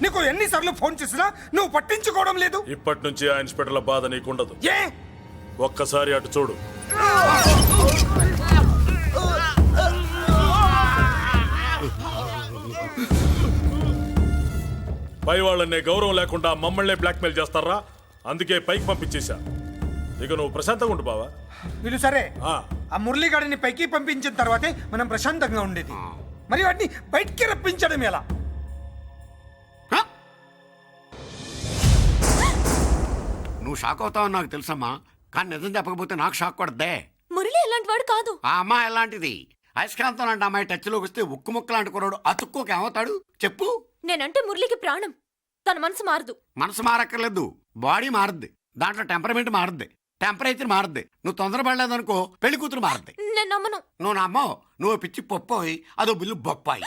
నీకు ఎన్నిసార్లు ఫోన్ చేసినా నువ్వు పట్టించుకోవడం లేదు. ఇప్పటి నుంచి ఆ ఇన్స్పెక్టర్ల బాధ నీకుండదు. ఏ ఒక్కసారి అటు చూడు. పై వాళ్ళనే గౌరవం లేకుండా మమ్మల్ని బ్లాక్మెయిల్ చేస్తారా? అందుకే పైకి పంపించేశా. ఇక నువ్వు ప్రశాంతంగా ఉండు బావా. వీళ్ళు సరే, ఆ మురళిగాడిని పైకి పంపించిన తర్వాతే మనం ప్రశాంతంగా ఉండేది. మరి వాటిని బయటికి రప్పించడం ఎలా? నువ్వు షాక్ అవుతావని నాకు తెలుసమ్మా, కానీ నిజం చెప్పకపోతే నాకు షాక్ కొడద్దే. మురళి ఎలాంటి వాడు కాదు. ఆ అమ్మాయి ఎలాంటిది? అయస్కాంతం లాంటి అమ్మాయి టచ్లోకి వస్తే ఉక్కు ముక్క లాంటి కుర్రాడు అతుక్కోక ఏమవుతాడు చెప్పు? నేనంటే మురళికి ప్రాణం. తన మనసు మారదు. మనసు మారక్కర్లేదు, బాడీ మారుద్ది. దాంట్లో టెంపరమెంట్ మారుద్ది, టెంపరేచర్ మారుద్ది. నువ్వు తొందరపడలేదనుకో పెళ్లి కూతురు మారుద్ది. నేను నమ్మను. నువ్వు నమ్మవు. నువ్వు పిచ్చి పొప్పోయి, అదో బిల్లు బొప్పాయి.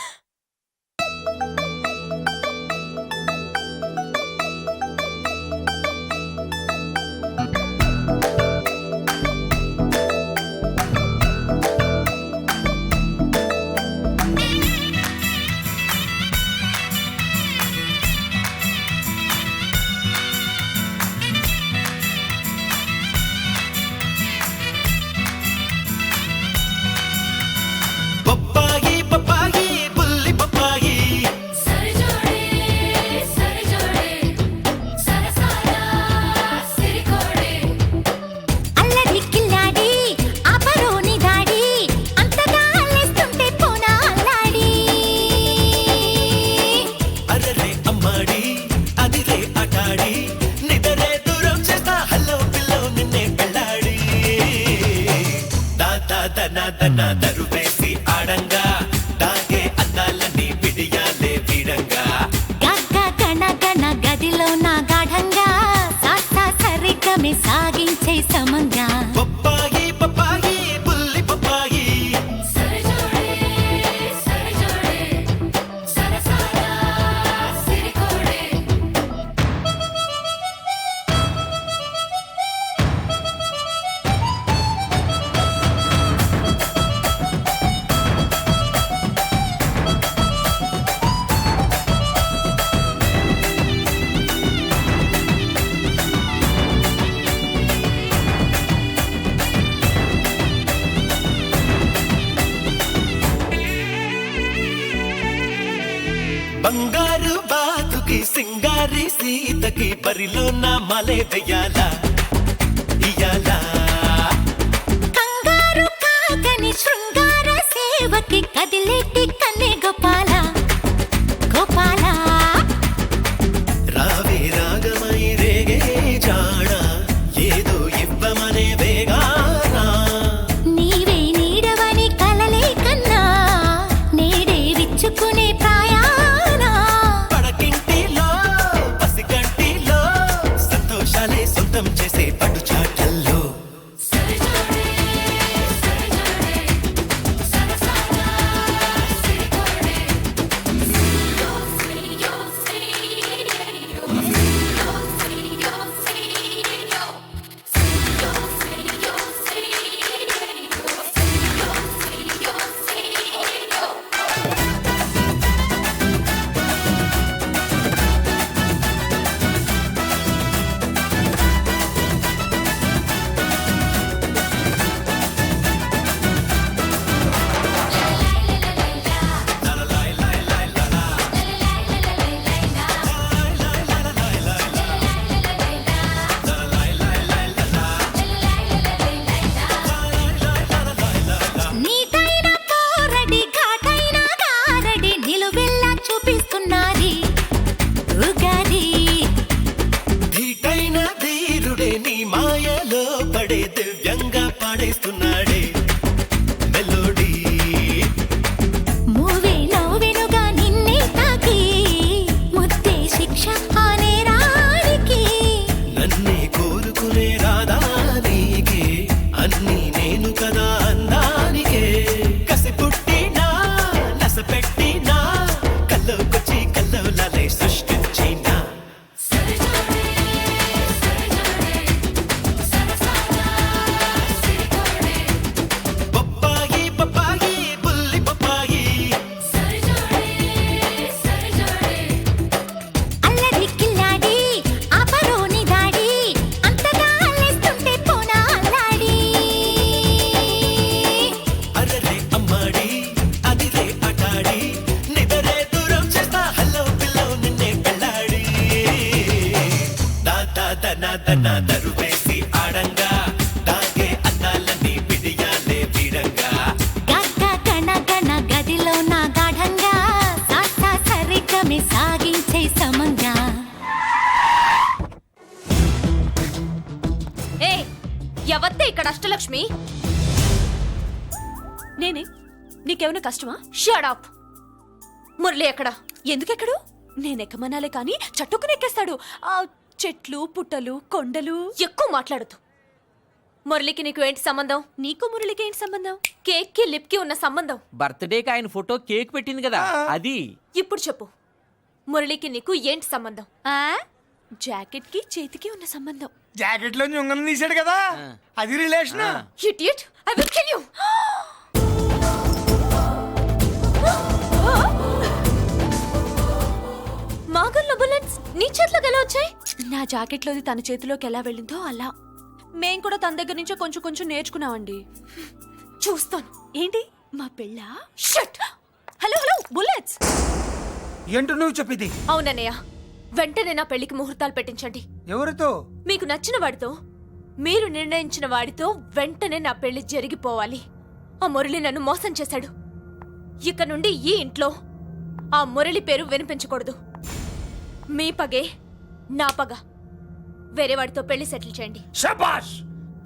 సాగించే సమంగా బంగారు బాతుకి సింగారి సీతకి బరిలో నా మలే వెయ్యాలా ఇయ్యాలా. కంగారు కాకని శృంగార సేవకి కదిలేటి కన్నే గోపాల గోపాల. రావే రాగమై రేగే జాడ ఏదో ఇవ్వమనే వేగానా. నీవే నీడవని కలలే కన్నా నేడే విచ్చుకునే ప్రాయానా. పడకింటిలో పసికంటిలో సంతోషాలే సొంతం చేసే పట్టు చాటల్లో. అయిన ధీరుడే నీ మాయలో పడే దివ్యంగా పాడేస్తున్నాడే మెలోడీ మూవేలో వెనుగా నిన్నే తాకి ముద్దే శిక్ష ఆనే రానికి నన్నే కోరుకునే రాదా నీకే అన్నీ నేను కదా అందానికే కసి పుట్టినా నస పెట్టినా కల్లోకొచ్చి కల్లోలాలే సృష్టించినా పప్పాయి పప్పాయి బుల్లి పప్పాయి అల్లరి కిల్లాడి ఆపరోని దాడి అంతగా అల్లేస్తుంటే పోనా అల్లాడి అరరే అమ్మాడి అదిరే అటాడి నిదరే దూరం చేస్తా హలో పిల్లో నిన్నే పెళ్ళాడి దాదా దనా దనా దరువేసి ఆడంగా దాగే అందాలన్నీ పిడియాలే వీడంగా గగ్గ గణ గణ గదిలో నా గాఢంగా సాసా సరిగమే సాగించే సమంగా ఏ ఎవత్తే ఇక్కడ అష్టలక్ష్మి? నేనే. నీకేమైనా కష్టమా? Shut up. మురళి ఎక్కడ? ఎందుకెక్కడు? నేనెక్కమనాలే కానీ చట్టుకుని ఎక్కేస్తాడు. ఆ చెట్లు పుట్టలు కొండలు. ఎక్కువ మాట్లాడదు. మురళికి నీకు ఏంటి సంబంధం? నీకు మురళికి ఏంటి సంబంధం? కేక్ కి లిప్ కి ఉన్న సంబంధం. బర్త్డేకి ఆయన ఫోటో కేక్ పెట్టింది కదా అది. ఇప్పుడు చెప్పు, మురళికి నీకు ఏంటి సంబంధం? జాకెట్ కి చేతికి ఉన్న సంబంధం. జాకెట్ లో ఉంగరం తీసాడు కదా, అది relation. Idiot! I will kill you! మాగల్లో బుల్లెట్స్ నీ చేతిలోకి ఎలా వచ్చాయి? నా జాకెట్లోది తన చేతిలోకి ఎలా వెళ్ళిందో అలా. మేం కూడా తన దగ్గర నుంచే కొంచెం కొంచెం నేర్చుకున్నామండి. చూస్తాను. ఏంటి మా పెళ్ళ? షట్! Hello hello bullets. ఏంటో నువ్వు చెప్పింది? అవునన్నయ్య, వెంటనే నా పెళ్లికి ముహూర్తాలు పెట్టించండి. ఎవరితో? మీకు నచ్చిన వాడితో, మీరు నిర్ణయించిన వాడితో వెంటనే నా పెళ్లి జరిగిపోవాలి. ఆ మురళి నన్ను మోసం చేశాడు. ఇక నుండి ఈ ఇంట్లో ఆ మురళి పేరు వినిపించకూడదు. మీ పగే నా పగ. వేరే వాడితో పెళ్లి సెటిల్ చేయండి. శబాష్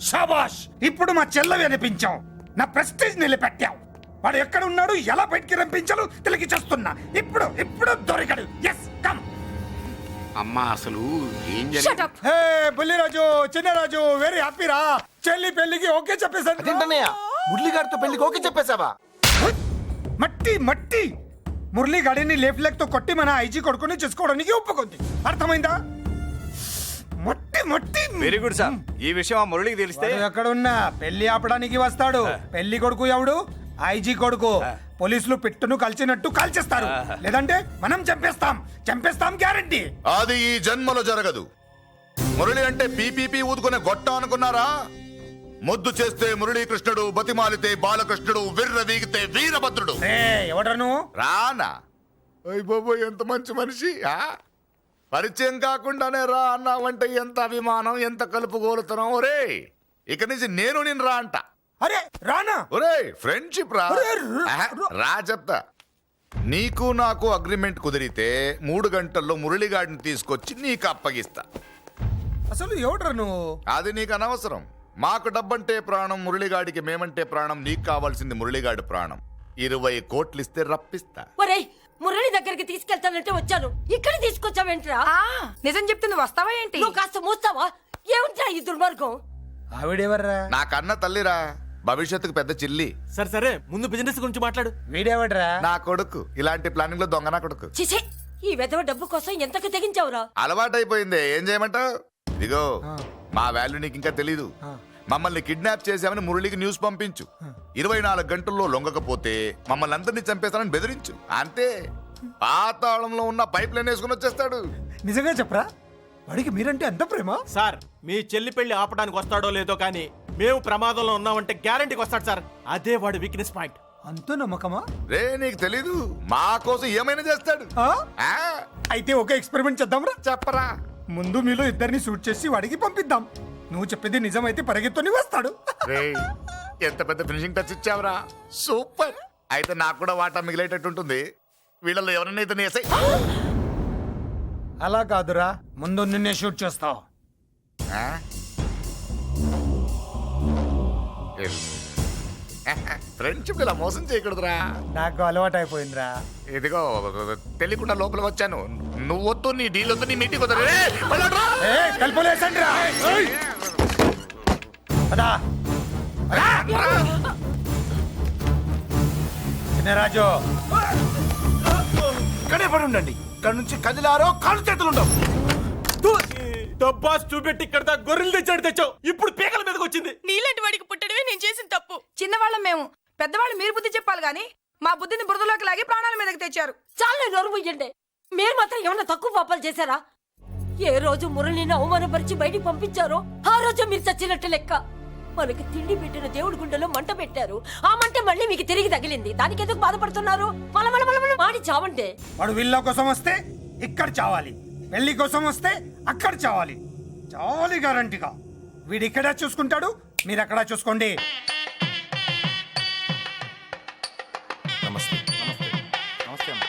శబాష్, ఇప్పుడు మా చెల్ల వినిపించాం, నా ప్రెస్టీజ్ నిలబెట్టావు. వాడు ఎక్కడ ఉన్నాడు, ఎలా బయటికి రంపించాలో తెలికి చేస్తున్నా. ఇప్పుడు ఇప్పుడు దొరికాడు. Yes come. అమ్మా అసలు ఏం Shut జరిగింది? up! Hey Bulliraju, Chinnaraju, very happy రా. చెల్లి పెళ్లికి ఓకే చెప్పేశాను. మురళిగాడితో పెళ్లికి ఓకే చెప్పేశావా? మట్టి మట్టి మురళిగాడిని లేఫ్ లెగ్ తో కొట్టి మన ఐజీ కొడుకుని చేసుకోవడానికి ఒప్పుకుంది. అర్థమైందా? మట్టి మట్టి. Very good sir. ఈ విషయం ఆ మురళికి తెలిస్తే వాడు ఎక్కడున్నా పెళ్లి ఆపడానికి వస్తాడు. పెళ్లి కొడుకు ఎవడు? ఐజీ కొడుకు. పోలీసులు పిట్టును కలిసినట్టు కాల్చేస్తారు, లేదంటే మనం చంపేస్తాం. చంపేస్తాం గ్యారంటీ. అది ఈ జన్మలో జరగదు. మురళి అంటే పీపీపీ ఊదుకునే గొట్ట అనుకున్నారా? ముద్దు చేస్తే మురళీకృష్ణుడు, బతిమాలితే బాలకృష్ణుడు, విర్ర వీగితే వీరభద్రుడు. ఎవడను? రానా? అయ్య బాబో, ఎంత మంచి మనిషి. పరిచయం కాకుండానే రా అన్నావంటే ఎంత అభిమానం, ఎంత కలుపుగోలుతున్నాం. ఒరే, ఇక నుంచి నేను నిన్ను రా అంట. అరే రానా? ఒరే, ఫ్రెండ్షిప్ రా. రా చెప్తా. నీకు నాకు అగ్రిమెంట్ కుదిరితే 3 గంటల్లో మురళిగాడిని తీసుకొచ్చి నీకు అప్పగిస్తా. అసలు ఎవడరా నువ్వు? అది నీకు అనవసరం. మాకు డబ్బంటే ప్రాణం, మురళిగాడికి మేమంటే ప్రాణం. నీకు కావాల్సింది మురళిగాడి ప్రాణం. 20 కోట్లు ఇస్తే రప్పిస్తా. ఒరేయ్, మురళి దగ్గరికి తీసుకెళ్తానంటే వచ్చాను, ఇక్కడ తీసుకొచ్చావేంట్రా? నిజం చెప్తే నువ్వు వస్తావా ఏంటి? నువ్వు కాస్త మూస్తావా? ఏమిట్రా ఈ దుర్మార్గం? ఆవిడెవర్రా? నా కన్న తల్లిరా, భవిష్యత్తుకు పెద్ద చిల్లి. సరే సరే, ముందు బిజినెస్ గురించి మాట్లాడు. వీడేవడ్రా? నా కొడుకు. ఇలాంటి ప్లానింగ్ లో దొంగ నా కొడుకు. చిసే, ఈ వెధవ డబ్బు కోసం ఎంతకు తెగించావురా? అలవాటైపోయింది, ఏం చేయమంటావు? ఇదిగో, మా వాల్యూ నీకు ఇంకా తెలీదు. మమ్మల్ని కిడ్నాప్ చేశామని మురళికి న్యూస్ పంపించు. 24 గంటల్లో లొంగకపోతే మమ్మల్ని అందరినీ చంపేస్తానని బెదిరించు. అంతే. పాతాళంలో ఉన్న పైప్ లైన్ వేసుకుని వచ్చేస్తాడు. నిజంగా చెప్పరా? వాడికి మీరంటే ఎంత ప్రేమ? సార్, మీ చెల్లి పెళ్లి ఆపడానికి వస్తాడో లేదో కానీ మేము ప్రమాదంలో ఉన్నామంటే గ్యారంటీకి వస్తాడు సార్. అదే వాడి వీక్నెస్ పాయింట్. అంత నమ్మకమా? రే, నీకు తెలీదు, మా కోసం ఏమైనా చేస్తాడు. అయితే ఒక ఎక్స్పెరిమెంట్ చేద్దాంరా. చెప్పరా. ముందు మీలో ఇద్దరిని షూట్ చేసి వాడికి పంపిద్దాం. నువ్వు చెప్పేది నిజమైతే పరిగెత్తుని వస్తాడు. ఎంత పెద్ద ఫినిషింగ్ టచ్ ఇచ్చావురా. సూపర్. అయితే నాకు కూడా వాటా మిగిలేటట్టుంటుంది. వీళ్ళలో ఎవరన్నా ఇతను వేసాయి. అలా కాదురా, ముందు నిన్నే షూట్ చేస్తావు. ఫ్రెండ్షిప్ ఇలా మోసం చేయకూడదురా. నాకు అలవాటు అయిపోయిందిరా. ఇదిగో తెలియకుండా లోపలికి వచ్చాను. నువ్వు వద్దు, నీ డీల్ వద్దు, నీ మీటింగ్ వద్దు. చిన్నరాజు ఇక్కడే పడి ఉండండి. ఇక్కడ నుంచి కదిలారో కాళ్ళు చేతులు ఉండవు. డబ్బాస్ చూపెట్టి ఇక్కడ దాకా గొర్రెలు తెచ్చావు. ఇప్పుడు పీకల మీదకి వచ్చింది. నీలాంటి వాడికి పుట్టడమే నేను చేసిన తప్పు. చిన్నవాళ్ళం మేము, పెద్దవాళ్ళు మీరు బుద్ధి చెప్పాలి గాని మా బుద్ధిని బురదలోకి లాగి ప్రాణాల మీదకి తెచ్చారు. చాలా నోరు ముయ్యండి. మీరు మాత్రం ఏమన్నా తక్కువ పాపాలు చేశారా? ఏ రోజు మురళిని అవమానపరిచి బయటికి పంపించారో ఆ రోజు మీరు చచ్చినట్టు లెక్క. మనకి తిండి పెట్టిన దేవుడి గుండెలో మంట పెట్టారు. ఆ మంట మళ్ళీ మీకు తిరిగి తగిలింది. దానికి ఎందుకు బాధపడుతున్నారు? మాడి చావంటే వాడు విల్ల కోసం వస్తే ఇక్కడ చావాలి, పెళ్లి కోసం వస్తే అక్కడ చావాలి. చావాలి గ్యారంటీగా. వీడు ఇక్కడ చూసుకుంటాడు, మీరు అక్కడ చూసుకోండి. నమస్తే. నమస్తే అమ్మా.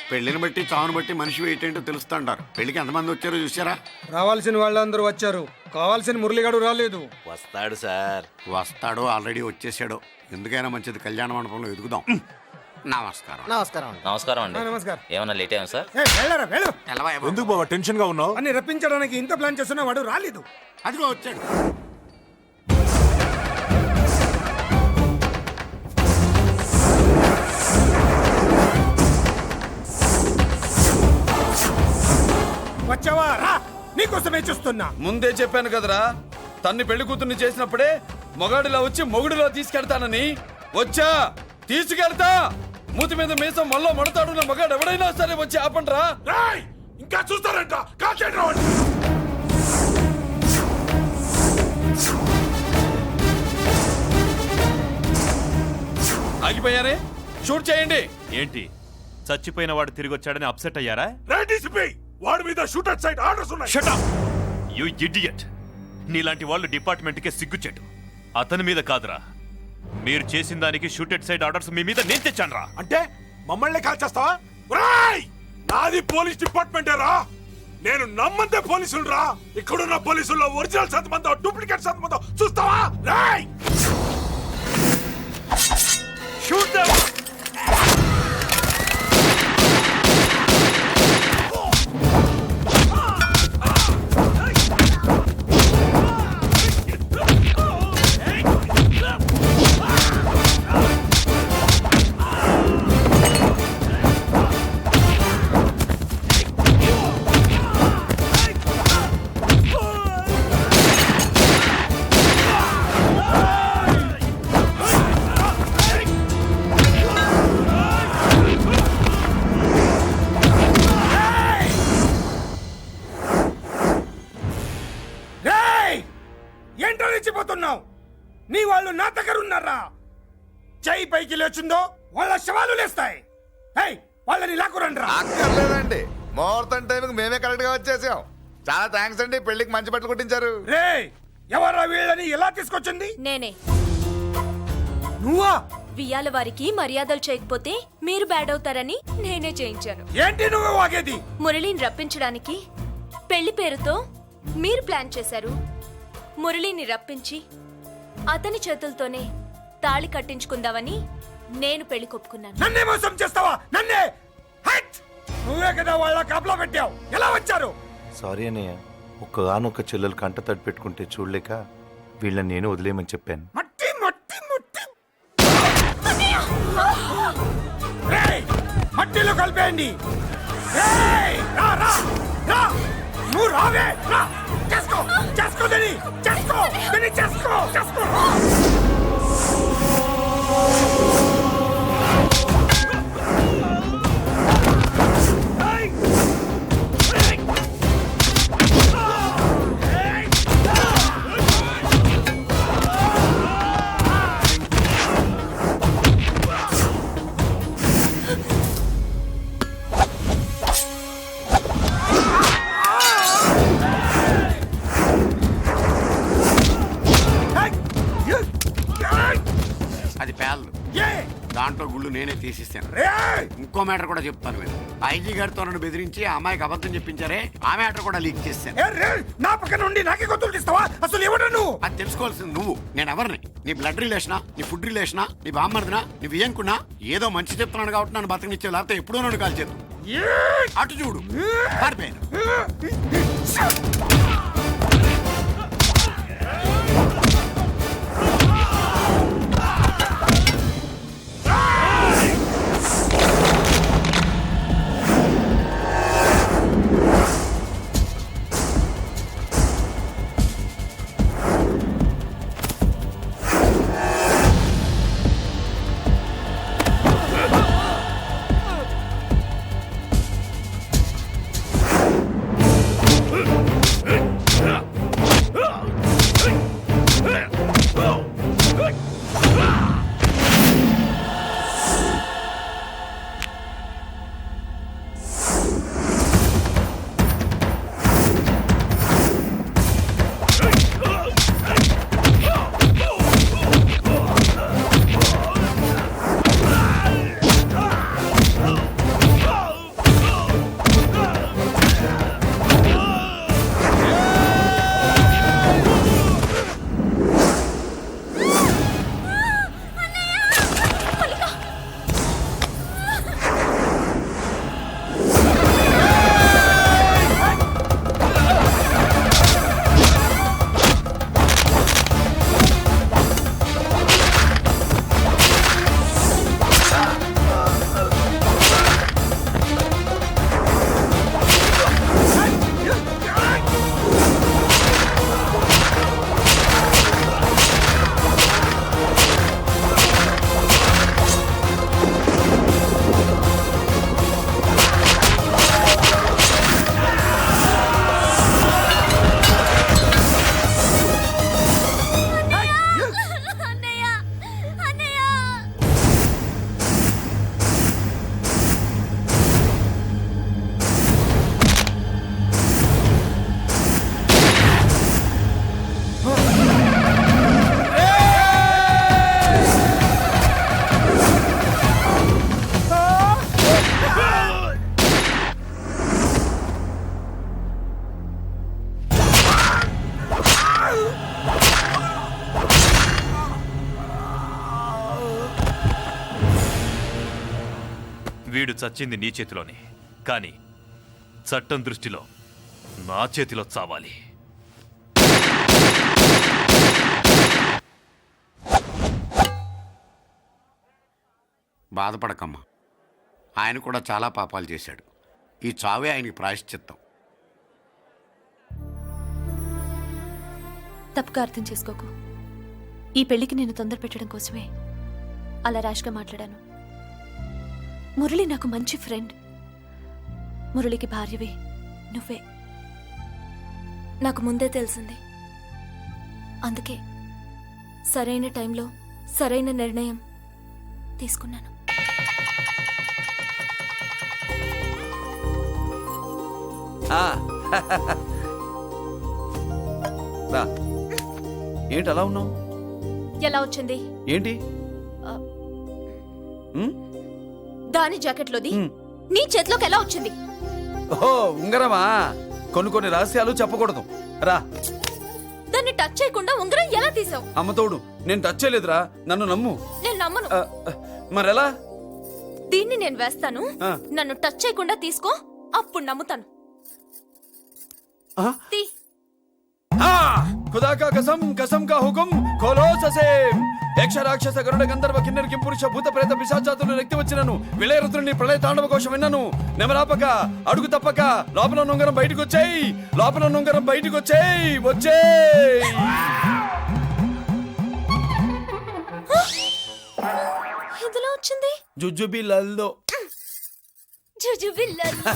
పెళ్లిని బట్టి చావును బట్టి మనిషి ఏంటో తెలుస్తుంటారు. పెళ్లికి ఎంతమంది వచ్చారో చూసారా? రావాల్సిన వాళ్ళందరూ వచ్చారు, కావాల్సిన మురళిగాడు రాలేదు. వస్తాడు సార్, వస్తాడు. ఆల్రెడీ వచ్చేసాడు. ఎందుకైనా మంచిది కళ్యాణ మండపంలో ఎదుగుదాం. నమస్కారం. నమస్కారం అండి. నమస్కారం. ఏమన్నా లేట్ అయ్యాం సార్? ఎందుకు బాబా టెన్షన్ గా ఉన్నావు? అన్ని రప్పించడానికి ఇంత ప్లాన్ చేస్తున్నా వాడు రాలేదు. అదిగో వచ్చాడు. వచ్చావా? రా, నీకోసమే చూస్తున్నా. ముందే చెప్పాను కదరా, తన్ని పెళ్లి కూతుర్ని చేసినప్పుడే మొగాడిలా వచ్చి మొగుడిలో తీసుకెళ్తానని. వచ్చా, తీసుకెళ్తా. మూతి మీద మీసం మళ్ళా మడతాడున్న మగాడు ఎవడైనా సరే వచ్చి ఆపండ్రా. ఇంకా చూస్తారంట. ఆగిపోయారే, షూట్ చేయండి. ఏంటి చచ్చిపోయిన వాడు తిరిగి వచ్చాడని అప్సెట్ అయ్యారా? వాడి మీద షూటర్ సైడ్ ఆర్డర్స్ ఉన్నాయి. Shut up you idiot. నీలాంటి వాళ్ళు డిపార్ట్మెంట్ కే సిగ్గుచెట్టు. అతని మీద కాదురా, మీరు చేసిన దానికి షూటెడ్ సైడ్ ఆర్డర్స్ మీ మీద నేను తెచ్చాను రా. అంటే మమ్మల్ని కాల్ చేస్తావా? నాది పోలీస్ డిపార్ట్మెంటే రా. నేను నమ్మంతే పోలీసులు రా. ఇక్కడున్న పోలీసుల్లో ఒరిజినల్ సత్మంతో డూప్లికేట్ సత్మంతో చూస్తావా? Roy shoot them. ఏంటో రెచ్చిపోతున్నావు? నీ వాళ్ళు నా దగ్గర ఉన్నారా? చెయ్యి పైకి లేచుందో వాళ్ళ శవాలు లేస్తాయి. వాళ్ళని లాక్కురండి రా. అక్కర్లేదండి, ముహూర్తం టైంకి మేమే కరెక్ట్ గా వచ్చేసాం. చాలా థ్యాంక్స్ అండి. పెళ్లికి మంచి బట్టలు కుట్టించారు. రే, ఎవరా వీళ్ళని ఎలా తీసుకొచ్చింది? నేనే. నువ్వా? వియ్యాల వారికి మర్యాదలు చేయకపోతే మీరు బ్యాడ్ అవుతారని నేనే చేయించాను. ఏంటి నువ్వు వాగేది? మురళిని రప్పించడానికి పెళ్లి పేరుతో మీరు ప్లాన్ చేశారు. మురళిని రప్పించి అతని చేతులతోనే తాళి కట్టించుకుందామని నేను పెళ్లి కొప్పుకున్నాను. నన్నే మోసం చేస్తావా? నన్నే? నువ్వే కదా వాళ్ళ కాపలా పెట్టావు. ఎలా వచ్చారు? సారీ అన్నయ్య, ఒక్కగానొక్క చెల్లెలు కంట తడి పెట్టుకుంటే చూడలేక వీళ్ళని నేను వదిలేయమని చెప్పాను. మట్టి మట్టి మట్టి మట్టిలో కలిపేయండి. నువ్వు రావే. చేసుకో చేసుకో దీని చేసుకో దీని చేసుకో చేసుకో. అది పేర్లు. ముళ్ళు నేనే తీసిస్తాను. ఇంకో మ్యాటర్ కూడా చెప్తాను మీరు. ఐజీ గారితో నన్ను బెదిరించి ఆ అమ్మాయికి అబద్ధం చెప్పించారే, ఆ మ్యాటర్ కూడా లీక్ చేస్తాను. నా పక్కన నుండి నాకే గొంతులు తీస్తావా? అసలు ఎవడు నువ్వు? అది తెలుసుకోవాల్సింది నువ్వు. నేను ఎవరిని? నీ బ్లడ్ రిలేషనా, నీ ఫుడ్ రిలేషనా, నీ బామ్మర్దినా, నీ వియ్యంకున్నా? ఏదో మంచి చెప్తున్నాను కాబట్టి నన్ను బతకనిచ్చే, లేకపోతే ఎప్పుడో నన్ను కాల్ చేద్దు. అటు చూడు, పారిపోయాను. వీడు చచ్చింది నీ చేతిలోనే, కానీ చట్టం దృష్టిలో నా చేతిలో చావాలి. బాధపడకమ్మా, ఆయన కూడా చాలా పాపాలు చేశాడు. ఈ చావే ఆయనకి ప్రాయశ్చిత్తం. తప్పుగా అర్థం చేసుకోకు. ఈ పెళ్లికి నేను తొందర పెట్టడం కోసమే అలా ర్యాష్గా మాట్లాడాను. మురళి నాకు మంచి ఫ్రెండ్. మురళికి భార్యవి నువ్వే. నాకు ముందే తెలిసింది. అందుకే సరైన టైంలో సరైన నిర్ణయం తీసుకున్నాను. ఏంటి అలా ఉన్నావు? ఎలా వచ్చింది? ఏంటి? దాని జాకెట్లోది నీ చేతిలోకి ఎలా వచ్చింది? ఓహో, ఉంగరమా? కొన్ని రహస్యాలు చెప్పకూడదు. రా. దాన్ని టచ్ చేయకుండా ఉంగరం ఎలా తీసావు? అమ్మతోడు, నేను టచ్ చేయలేదురా, నన్ను నమ్ము. నేను నమ్మను. మరెలా? దీన్ని నేను వేస్తాను, నన్ను టచ్ చేయకుండా తీసుకో, అప్పుడు నమ్ముతాను. खुदा का कसम, कसम का हुकुम, खोलो ससेम. యక్ష రాక్షస గరుడ గంధర్వ కిన్నెర కింపురుష భూత ప్రేత పిశాచాతులు రెక్తి వచ్చినను విలయరుద్రుని ప్రళయ తాండవ కోశం విన్నను. నెమరాపక అడుగు తప్పక లోపల నుంగరం బయటకు వచ్చేయి, లోపల నుంగరం బయటకు వచ్చేయి, వచ్చేయి. ఎందులో వచ్చింది? జుజుబి లల్లో. జుజుబి లల్లో.